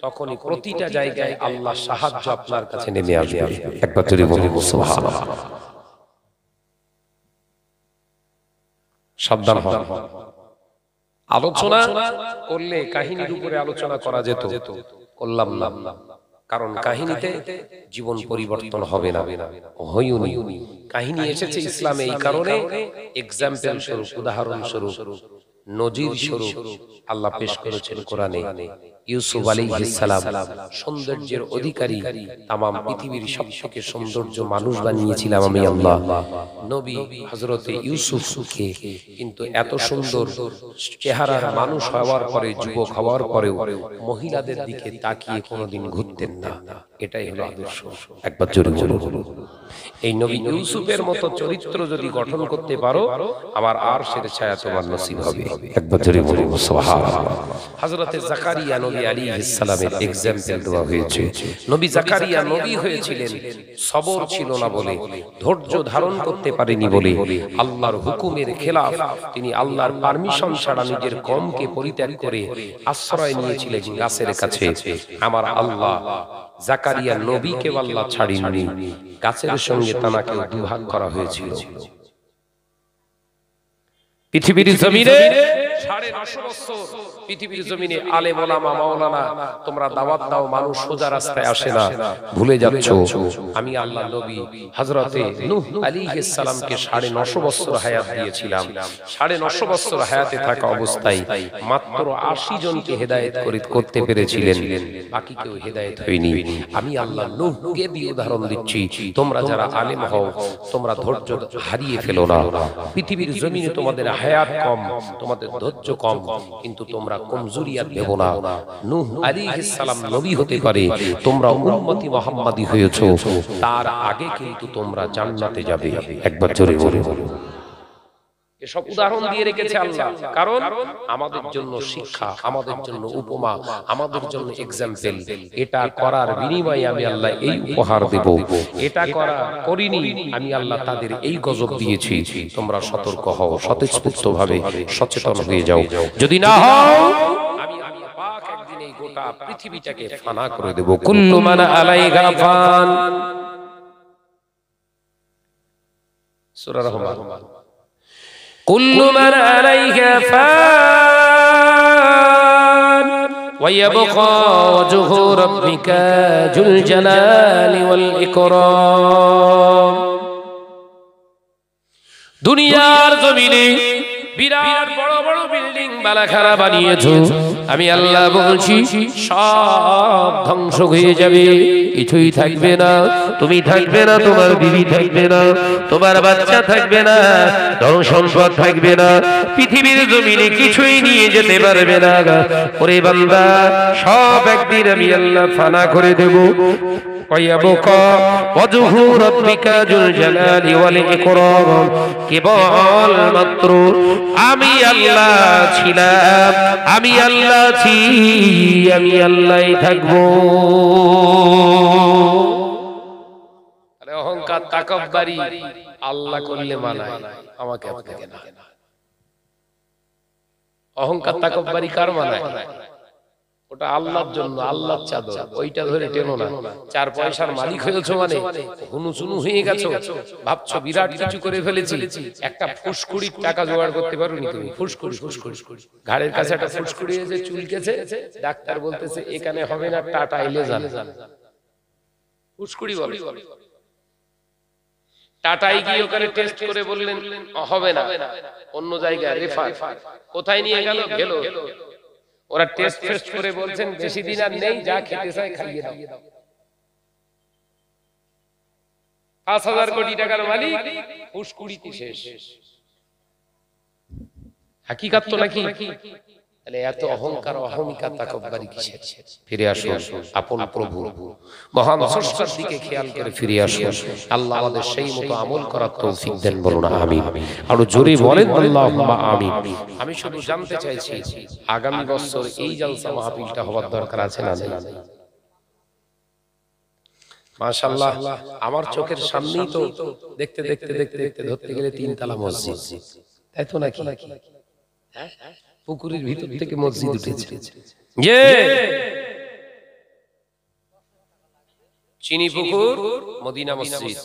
তখনই প্রতিটা জায়গায় আল্লাহ সাহায্য আপনার কাছে নেমে আসবে একবার জোরে বলুন সুবহানাল্লাহ সাবধান হন আলোচনা করলে কাহিনীর উপরে আলোচনা করা যেত করলাম না কারণ কাহিনীতে জীবন পরিবর্তন হবে না হয়নি কাহিনী এসেছে ইসলামে এই কারণে এক্সাম্পল স্বরূপ উদাহরণ স্বরূপ নজির স্বরূপ আল্লাহ পেশ করেছেন কোরআনে। ইউসুফ আলাইহিস সালাম সৌন্দর্যের অধিকারী, তামাম পৃথিবীর সবথেকে সৌন্দর্য মানুষ বানিয়েছিলাম আমি আল্লাহ। নবী হযরতে ইউসুফকে কিন্তু এত সুন্দর চেহারার মানুষ হওয়ার পরে, যুবক হওয়ার পরেও মহিলাদের দিকে তাকিয়ে কোনোদিন ঘুরতেন না। এটাই হলো আদর্শ। একবার জোরে বলুন, এই নবী ইউসুফের মতো চরিত্র যদি গঠন করতে পারো, আমার আরশের ছায়া তোমার নসিব হবে। একবার জোরে বলুন সুবহানাল্লাহ। হযরতে জাকারিয়া নবী আলাইহিস সালামের एग्जांपल দেওয়া হয়েছে। নবী জাকারিয়া নবী হয়েছিলেন, সবর ছিল না বলে, ধৈর্য ধারণ করতে পারেনি বলে, আল্লাহর হুকুমের খেলাফ তিনি আল্লাহর পারমিশন ছাড়া নিজের কওমকে পরিত্যাগ করে আশ্রয় নিয়েছিলেন গাছের কাছে। আমার আল্লাহ জাকারিয়া নবীকে আল্লাহ ছাড়েননি, গাছের সঙ্গে তানাকে দুভাগ করা হয়েছিল। পৃথিবীর জমিনে 9.5 বছর পৃথিবীর জমিনে আলেম ওলামা মাওলানা তোমরা দাওয়াত দাও, মানুষ সোজা রাস্তায় আসে না, ভুলে যাচ্ছ আমি আল্লাহ নবী হযরতে নূহ আলাইহিস সালামকে 9.5 বছর হায়াত দিয়েছিলাম। 9.5 বছর হায়াতে থাকা অবস্থায় মাত্র 80 জনকে হেদায়েত করতে পেরেছিলেন, বাকি কেউ হেদায়েত হয়নি। আমি আল্লাহ নূহকে দিয়ে উদাহরণ দিচ্ছি, তোমরা যারা আলেম হও তোমরা ধৈর্য হারিয়ে ফেলো না। পৃথিবীর জমিনে তোমাদের হায়াত কম, তোমাদের ধৈর্য কম, কিন্তু তোমরা কমজোরিয়াত ভেবো না। নূহ আলাইহিস সালাম নবী হতে পারে, তোমরা উম্মতি মুহাম্মাদি হয়েছো, তার আগে কিন্তু তোমরা জান্নাতে যাবে। একবার জোরে বলুন। এসব উদাহরণ দিয়ে রেখেছে আল্লাহ, কারণ আমাদের জন্য শিক্ষা, আমাদের জন্য উপমা, আমাদের জন্য एग्जांपल। এটা করার বিনিময়ে আমি আল্লাহ এই উপহার দেব, এটা করিনি আমি আল্লাহ তাদের এই গজব দিয়েছি। তোমরা সতর্ক হও, স্বতঃস্ফূর্তভাবে সচেতন হয়ে যাও। যদি না হও আমি আল্লাহ পাক একদিন এই গোটা পৃথিবীটাকে ফানা করে দেব। কুল্লু মান আলাইহা ফান। সূরা রহমান। كل من عليها فان ويبقى وجه ربك ذو الجلال والإكرام। দুনিয়ার জমিনে বিরাট বড় বড় বিল্ডিং বালাখানা বানিয়েছো, আমি আল্লাহ বলছি সব ধ্বংস হয়ে যাবে, কিছুই থাকবে না। তুমি থাকবে না, তোমার বিবি থাকবে না, তোমার বাচ্চা থাকবে না, ধন সম্পদ থাকবে না, পৃথিবীর জমিনে কিছুই নিয়ে যেতে পারবে না। ওরে বান্দা, সব একদিন আমি আল্লাহ ফানা করে দেব। কেবল মাত্র আমি আল্লাহ ছিলাম, আমি আল্লাহ আছি, আমি আল্লাহ থাকবো। অহংকার তাকাব্বুরি আল্লাহ করলে মানায়, আমাকে আপনাকে না। অহংকার তাকাব্বুরি কার মানায়? ওটা আল্লাহর জন্য, আল্লাহর চাদর, ওইটা ধরে টেনো না। 4 পয়সার মালিক হয়েছো মানে হুনুচুনু হয়ে গেছো, ভাবছো বিরাট কিছু করে ফেলেছি। একটা ফুসকুড়ির টাকা জোগাড় করতে পারোনি তুমি। ফুসকুড়ি ঘাড়ের কাছে একটা ফুসকুড়ি এসে চুলকেছে, ডাক্তার বলতেছে এখানে হবে না, টাটা এলে যান। ফুসকুড়ি বলে, টাটাই গিয়ে ওখানে টেস্ট করে বললেন হবে না, অন্য জায়গায় রেফার। কোথায় নিয়ে গেল? ওরা টেস্ট করে বলছেন বেশি দিন আর নেই, যা খেতে চাই খাইয়ে দাও। 5000 কোটি টাকার মালিক ফুসকুড়িতে শেষ। হাকিকাত তো নাকি? তাহলে এত অহংকার, অহমিকা, তাকাব্বুরি কিসের? ফিরে আসুন আপন প্রভু মহান স্রষ্টার দিকে খেয়াল করে ফিরে আসুন। আল্লাহ আমাদের সেই মতো আমল করার তৌফিক দেন, বলুন আমিন। আর জোরে বলেন আল্লাহুম্মা আমিন। আমি শুধু জানতে চাইছি আগামী বছর এই জলসা মাহফিলটা হওয়ার দরকার আছে না? মাশাআল্লাহ, আমার চোখের সামনেই তো দেখতে দেখতে ধরতে গেলে 3 তলা মসজিদ, তাই তো নাকি? হ্যাঁ, পুকুরের ভিতর থেকে মসজিদ উঠেছে। চিনি পুকুর, মদিনা মসজিদ,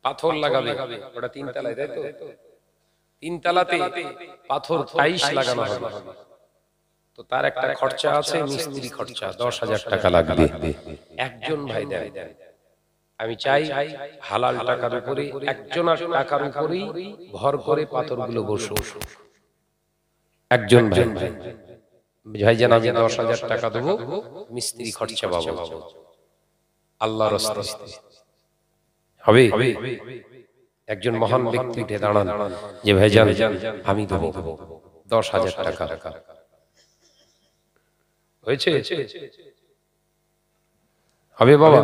পাথর লাগাবে, ওটা 3 তলায়, তাই তো? 3 তলাতে পাথর টাইলস লাগানো হবে, তো তার একটা খরচা আছে, মিস্ত্রি খরচা 10,000 টাকা লাগবে। একজন ভাই দেয়, আমি চাই হালাল টাকার উপরে, একজনের টাকার উপরেই ভর করে পাথরগুলো বসো। একজন ভাই ভাইজান আমি 10,000 টাকা দেবো, মিস্ত্রি খরচা পাবো, আল্লাহর রাস্তায় হবে। একজন মহান ব্যক্তি উঠে দাঁড়ান যে ভাইজান আমি দেবো 10,000 টাকা। হয়েছে? হবে বাবা?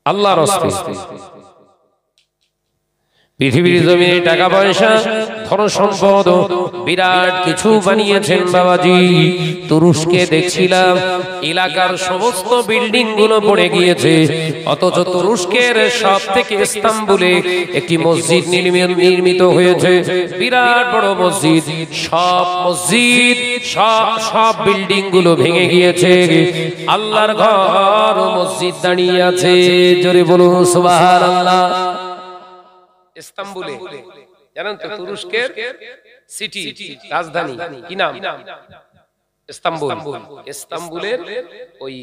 আল্লাহর রাস্তায় পৃথিবীর জমিনে টাকা পয়সা ধন সম্পদ বিরাট কিছু বানিয়েছেন বাবাজি। তুরস্কে দেখছিলাম এলাকার সমস্ত বিল্ডিং গুলো পড়ে গিয়েছে, অথচ তুরস্কের সব থেকে ইস্তাম্বুলে একটি মসজিদ নির্মিত হয়েছে, বিরাট বড় মসজিদ। সব মসজিদ সব বিল্ডিং গুলো ভেঙে গিয়েছে, আল্লাহর ঘর ও মসজিদ দাঁড়িয়ে আছে। জোরে বলুন সুবহানাল্লাহ। ইস্তাম্বুলে জানেন তো তুরস্কের সিটি, রাজধানী কি নাম? ইস্তাম্বুল। ইস্তাম্বুলের ওই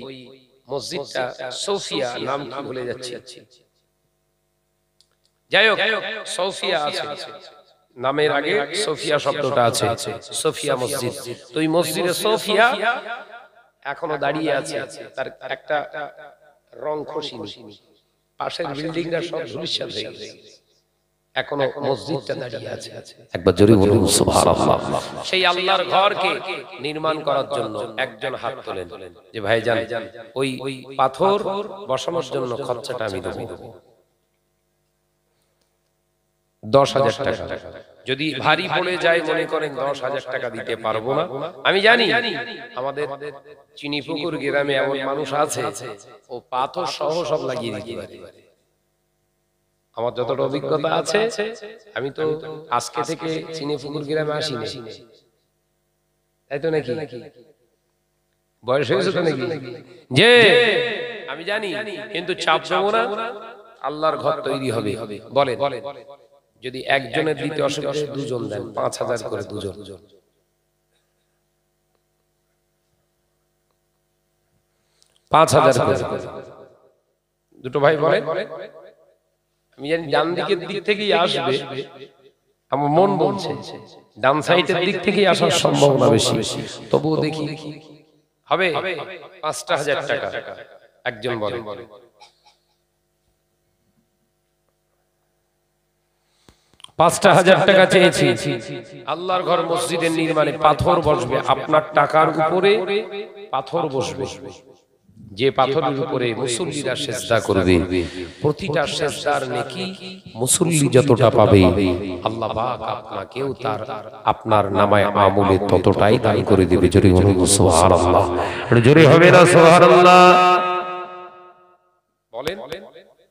মসজিদটা সোফিয়া, নাম কি ভুলে যাচ্ছি, যাই হোক সোফিয়া আছে, নামের আগে সোফিয়া শব্দটা আছে, সোফিয়া মসজিদ। তো এই মসজিদে সোফিয়া এখনো দাঁড়িয়ে আছে, তার একটা রং খসেনি, পাশের বিল্ডিংটা সব ধূলিসাৎ হয়ে গেছে, এখনো মসজিদটা দাঁড়িয়ে আছে। একবার জোরে বলুন সুবহানাল্লাহ। সেই আল্লাহর ঘরকে নির্মাণ করার জন্য একজন হাত তোলেন যে ভাইজান ওই পাথর বসানোর জন্য খরচাটা আমি দেব 10,000 টাকা। যদি ভারী পড়ে যায় মনে করেন 10,000 টাকা দিতে পারবো না, আমি জানি আমাদের চিনিপুকুর গ্রামে এমন মানুষ আছে ও পাথর সহ সব লাগিয়ে দিতে পারে। আমার যতটা অভিজ্ঞতা আছে, আমি তো আজকে থেকে চিনিপুকুর গ্রামে আসিনি, তাই তো নাকি? বয়স হয়েছে তো নাকি? যে আমি জানি, কিন্তু চাপ দেবো না, আল্লাহর ঘর তৈরি হবে। বলেন যদি একজনের দিতে অসুবিধা, দুজন দেন, 5,000 করে দুজন। 5,000 করে দুটো ভাই বলেন। আমি জানি ডান দিকের দিক থেকেই আসবে, আমার মন বলছে ডান সাইডের দিক থেকেই আসার সম্ভাবনা বেশি, তবুও দেখি হবে। 5,000 টাকা একজন বলে। 5,000 টাকা চেয়েছি। আল্লাহর ঘর মসজিদের নির্মাণে পাথর বসবে, আপনার টাকার উপরে পাথর বসবে, যে পাথরের উপরে মুসল্লিরা সিজদা করবে, প্রতিটা সিজদার নেকি মুসল্লি যতটা পাবে, আল্লাহ পাক আপনাকেও তার আপনার নামায়ে আমলে ততটাই দান করে দেবে। জোরে বলুন সুবহানাল্লাহ। জোরে হবে না সুবহানাল্লাহ? বলেন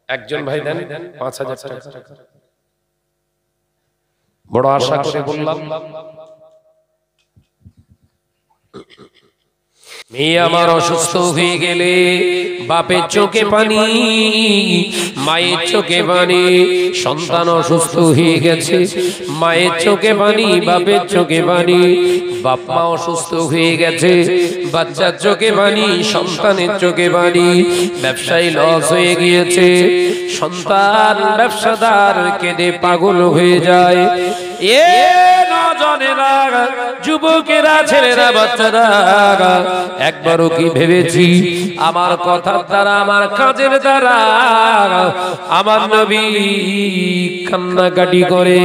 একজন ভাই দেন 5,000 টাকা। বড় আশা করে বললাম, মেয়ে আমার অসুস্থ হয়ে গেলে বাপের চোখে পানি, মায়ের চোখে পানি। সন্তান অসুস্থ হয়ে গেছে, মায়ের চোখে পানি, বাপের চোখে পানি। বাপ মা অসুস্থ হয়ে গেছে, বাচ্চার চোখে পানি, সন্তানের চোখে পানি। ব্যবসায়ী লস হয়ে গিয়েছে, সন্তান ব্যবসাদার কেঁদে পাগল হয়ে যায়। এ নজনেরা, যুবকেরা, ছেলেরা, বাচ্চারা, একবারও কি ভেবেছি আমার কথার দ্বারা, আমার কাজের দ্বারা আমার নবী কান্নাকাটি করে,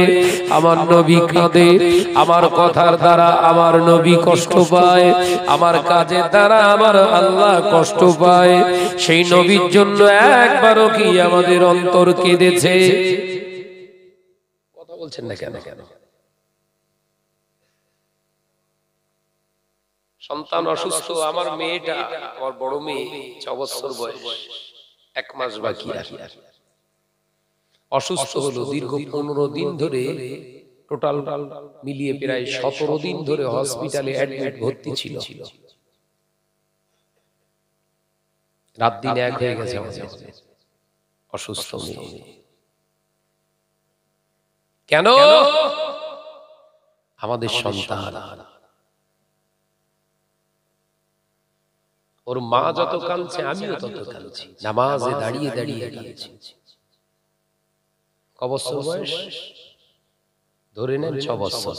আমার নবী কাঁদে, আমার কথার দ্বারা আমার নবী কষ্ট পায়, আমার কাজের দ্বারা আমার আল্লাহ কষ্ট পায়। সেই নবীর জন্য একবারও কি আমাদের অন্তর কেঁদেছে? কথা বলছেন না কেন? সন্তান অসুস্থ, আমার মেয়েটা, আমার বড় মেয়ে 6 বছর বয়স, 1 মাস বাকি অসুস্থ হলো। দীর্ঘ 15 দিন ধরে, টোটাল মিলিয়ে প্রায় 17 দিন ধরে হসপিটালে অ্যাডমিট, ভর্তি ছিল। রাত দিন এক হয়ে গেছে আমাদের অসুস্থ মেয়ে। কেন? আমাদের সন্তান ওর মা যত কাঁদছে আমিও তত কাঁদছি, নামাজে দাঁড়িয়ে দাঁড়িয়ে কাঁদছি। ক বছর বয়স? ধরে নেন 6 বছর।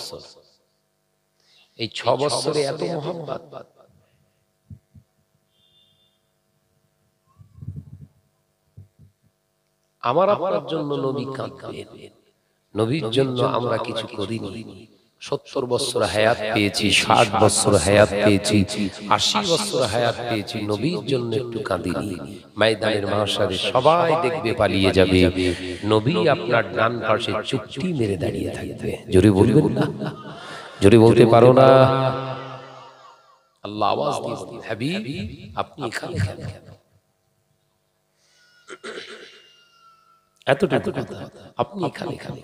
এই 6 বছরে এত মহব্বত। আমার আপনার জন্য নবী কাঁদবেন, নবীর জন্য আমরা কিছু করিনি। 70 বছর হায়াত পেয়েছি, 60 বছর হায়াত পেয়েছি, 80 বছর হায়াত পেয়েছি, নবীর জন্য একটু কাঁদিনি। ময়দানের মাহশারে সবাই দেখবে পালিয়ে যাবে, নবী আপনার ডান পাশে চুপটি মেরে দাঁড়িয়ে থাকবে। জোরে বলবেন না? জোরে বলতে পারো না? আল্লাহ আওয়াজ দিয়ে বলেন, হাবিব আপনি এখানে কেন? এতটুকু কথা, আপনি এখানে কেন?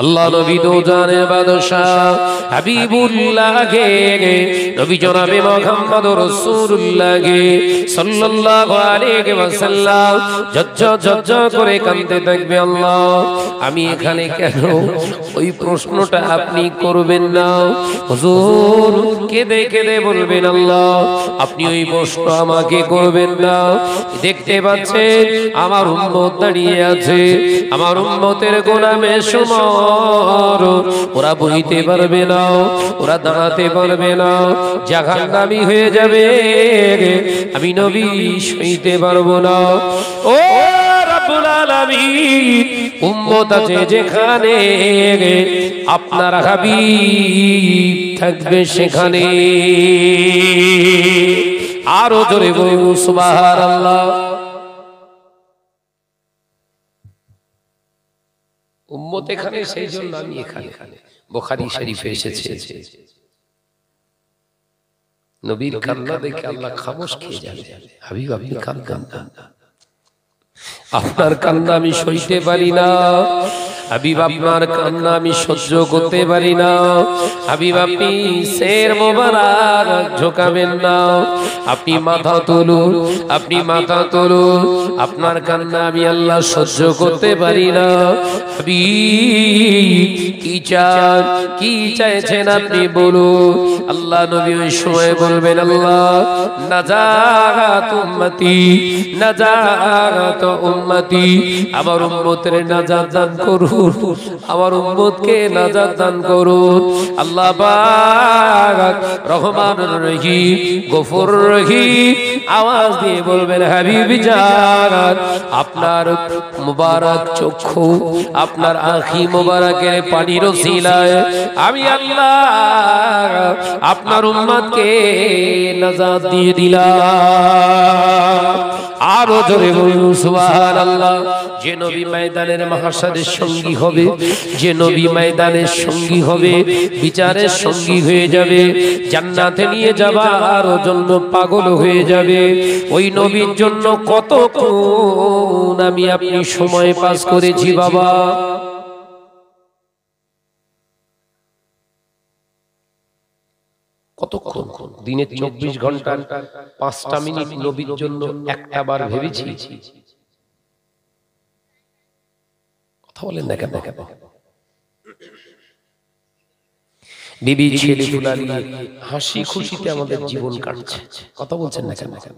আল্লাহ নবী তো জানে বাদশাহ হাবিবুল্লাহ গে, নবী জনাবে মুহাম্মদ রাসূলুল্লাহ গে সাল্লাল্লাহু আলাইহি ওয়াসাল্লাম ঝরঝর করে কাঁদতে থাকবে। আল্লাহ আমি এখানে কেন? ওই প্রশ্নটা আপনি করবেন না হুজুর, কেঁদে কেঁদে বলবেন আল্লাহ আপনি ওই প্রশ্ন আমাকে করবেন না। দেখতে পাচ্ছেন আমার উম্মত দাঁড়িয়ে আছে, আমার উম্মতের গোলামের সময় ওরা বইতে পারবে না, ওরা দাঁড়াতে পারবে না, জাহান্নামী হয়ে যাবে, আমি নবী সইতে পারবো না। ও রব্বুল আলামিন, উম্মত আছে যেখানে আপনার হাবিব থাকবে সেখানে। আরো জোরে বলুন সুবহানাল্লাহ। উম্মত এখানে, সেই জন্য আমি এখানে। বুখারী শরীফে এসেছে নবীর কান্না দেখে আল্লাহ খামোশ খেয়ে যাবে। হাবিব আপনি কাঁদবেন না, আপনার কান্না আমি সইতে পারি না। হাবিব আপনার কান্না আমি সহ্য করতে পারি না। হাবিব আপনি শের মোবারক ঝোকাবেন না, আপনি মাথা তুলুন, আপনি মাথা তুলুন, আপনার কান্না আমি আল্লাহ সহ্য করতে পারি না। হাবিব কি চান, কি চাইছেন আপনি বলুন। আল্লাহ নবী ওই সময় বলবেন আল্লাহ নাজাত উম্মতি, নাজাত উম্মতি, আমার উম্মতের নাজাত দান করুন, আমার উম্মতকে নাজাত দান করুন। আল্লাহ পাক রহমানুর রহিম গফুর রহিম আওয়াজ দিয়ে বলবেন হাবিব জান আপনার মুবারক চক্ষু, আপনার আঁখি মুবারকের পানির ওসিলায় আমি আল্লাহ আপনার উম্মতকে নাজাত দিয়ে দিলাম। আরো জোরে বলুন সুবহানাল্লাহ। যে নবী ময়দানের মাহশারের সঙ্গী হবে, যে নবী ময়দানের সঙ্গী হবে, বিচারের সঙ্গী হয়ে যাবে, জান্নাতে নিয়ে যাবার জন্য পাগল হয়ে যাবে, ওই নবীর জন্য কতক্ষণ আমি আপনি সময় পাস করেছি বাবা। কতক্ষণ? দিনে 24 ঘন্টার 5টা মিনিট নবীর জন্য একটা বার ভেবেছি? কথা বলেন না কেন? বিবি ছেলে ফুলালি হাসি খুশিতে আমাদের জীবন কাটছে, কথা বলছেন না কেন?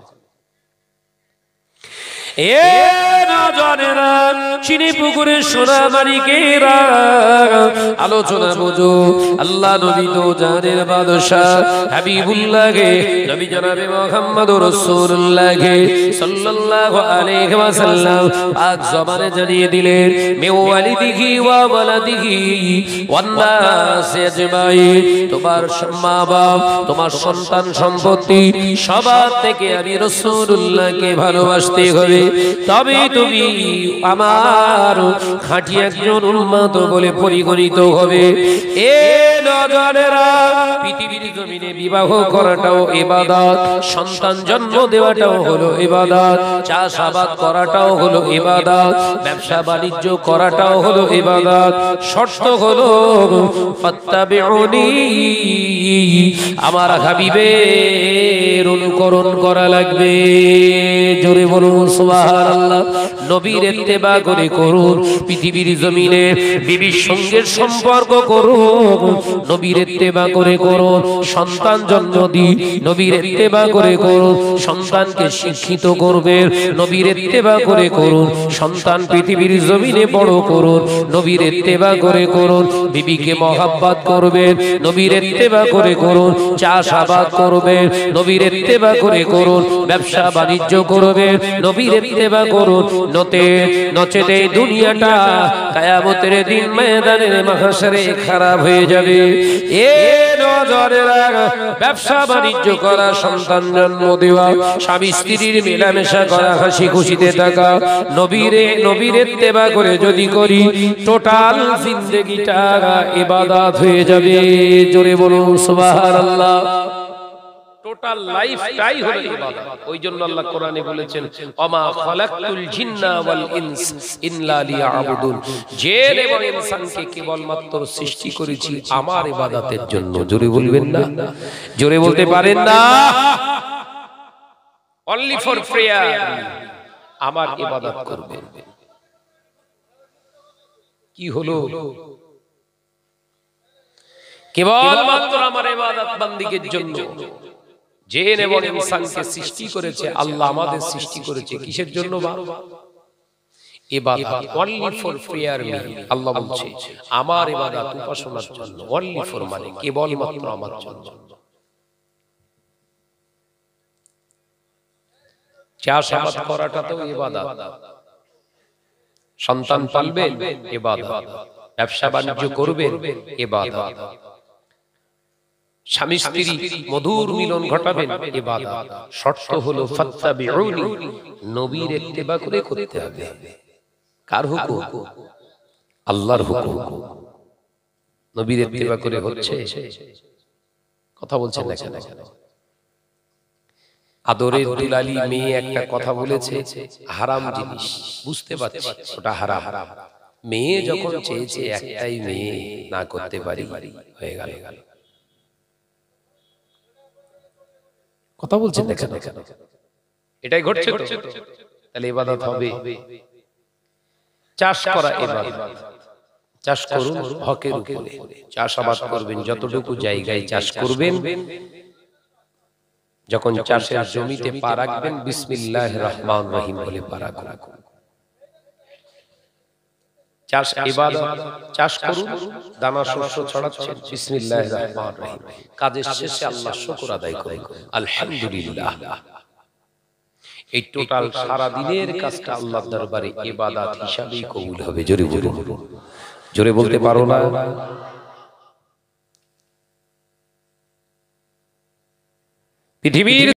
এ নজরেরা চিনি পুকুরের সোনা মানিকেরা আলোচনা বুঝো। আল্লাহ নবী তো জানের বাদশাহ হাবিবুল্লাহ গে, নবী জনাবে মুহাম্মদ রাসূলুল্লাহ গে সাল্লাল্লাহু আলাইহি ওয়াসাল্লাম পাক জবানে জানিয়ে দিলেন মে ওয়ালিদিহি ওয়া ওয়ালাদিহি ওয়ান নাস আজমাইন, তোমার মা বাপ, তোমার সন্তান সম্পত্তি সবার থেকে আমি রাসূলুল্লাহকে ভালোবাসতে হবে, তবে তুমি আমার খাঁটি একজন উম্মত বলে পরিগণিত হবে। এ নজরেরা পৃথিবীর জমিনে বিবাহ করাটাও ইবাদত, সন্তান জন্ম দেওয়াটাও হলো ইবাদত, চাষাবাদ করাটাও হলো ইবাদত, ব্যবসা বাণিজ্য করাটাও হলো ইবাদত। শর্ত হলো ফাত্তাবিউনি, আমার হাবিবের অনুকরণ করা লাগবে। জোরে বলুন সুবহানাল্লাহ। নবীর ইত্তেবা করে করুন। পৃথিবীর জমিনে বিবির সঙ্গে সম্পর্ক করুন, নবীর ইত্তেবা করে করুন, সন্তান জন্ম দিন, নবীর ইত্তেবা করে করুন, সন্তানকে শিক্ষিত করবেন, নবীর ইত্তেবা করে করুন, সন্তান পৃথিবীর জমিনে বড় করুন, নবীর ইত্তেবা করে করুন, বিবিকে মহাব্বত করবেন, নবীর ইত্তেবা করে করুন, চাষাবাদ করবেন, নবীর ইত্তেবা করে করুন, ব্যবসা বাণিজ্য করবেন, নবীর ইত্তেবা করুন। নচেতে এই দুনিয়াটা কিয়ামতের দিন ময়দানে মাহশরে খারাপ হয়ে যাবে। এ নজরে রাখ, ব্যবসা বাণিজ্য করা, সন্তান জন্ম দেওয়া, স্বামী স্ত্রীর মেলামেশা করা, হাসি খুশিতে থাকা, নবীর ইত্তেবা করে যদি করি, টোটাল জিন্দেগিটা ইবাদত হয়ে যাবে। জোরে বলুন সুবহানাল্লাহ। টোটাল লাইফটাই হলো ইবাদত। ওই জন্য আল্লাহ কোরআনে বলেছেন, ওমা খালাকতুল জিন্না ওয়াল ইনস ইল্লা লিয়াবুদুন, জিন এবং ইনসানকে কেবলমাত্র সৃষ্টি করেছি আমার ইবাদতের জন্য। জোরে বলবেন না? জোরে বলতে পারেন না? অনলি ফর প্রেয়ার, আমার ইবাদত করবেন। কি হলো? কেবলমাত্র আমার ইবাদত বান্দিগির জন্য। জিন এবং ইনসানকে সৃষ্টি করেছে আল্লাহ, আমাদের সৃষ্টি করেছে কিসের জন্য? ইবাদত, অনলি ফর প্রেয়ার মি। আল্লাহ বলছে আমার ইবাদত উপাসনার জন্য, অনলি ফর মানে কেবলমাত্র আমার জন্য। চাষাবাদ করাটা তো ইবাদত, সন্তান পালবেন ইবাদত, ব্যবসা বাণিজ্য করবেন ইবাদত, স্বামী স্ত্রী মধুর মিলন ঘটাবেন ইবাদত। শর্ত হলো ফাত্তাবিউনি, নবীর ইত্তেবা করে করতে হবে। কার হুকুম? আল্লাহর হুকুম। নবীর ইত্তেবা করে হচ্ছে? কথা বলছেন না কেন? আদরের দুলালি মেয়ে একটা কথা বলেছে, হারাম জিনিস, বুঝতে পারছি ওটা হারাম। মেয়ে যখন চেয়েছে একটাই মেয়ে, না করতে পারি, হয়ে গেল। কথা বলছেন না কেন? এটাই ঘটছে তো। তাহলে ইবাদত হবে। চাষ করা ইবাদত। চাষ করুন হকের উপরে, চাষাবাদ করবেন, যতটুকু জায়গায় চাষ করবেন, যখন চাষের জমিতে পা রাখবেন বিসমিল্লাহির রহমানির রহিম বলে পা রাখুন। চাষ ইবাদত। চাষ করুন, দানা শস্য ছড়াচ্ছেন, বিসমিল্লাহির রহমানির রহিম। কাজের শেষে আল্লাহর শুকর আদায় করুন, আলহামদুলিল্লাহ। এই টোটাল সারা দিনের কাজটা আল্লাহর দরবারে ইবাদত হিসাবেই কবুল হবে। জোরে বলুন, জোরে বলতে পারো না? পৃথিবীর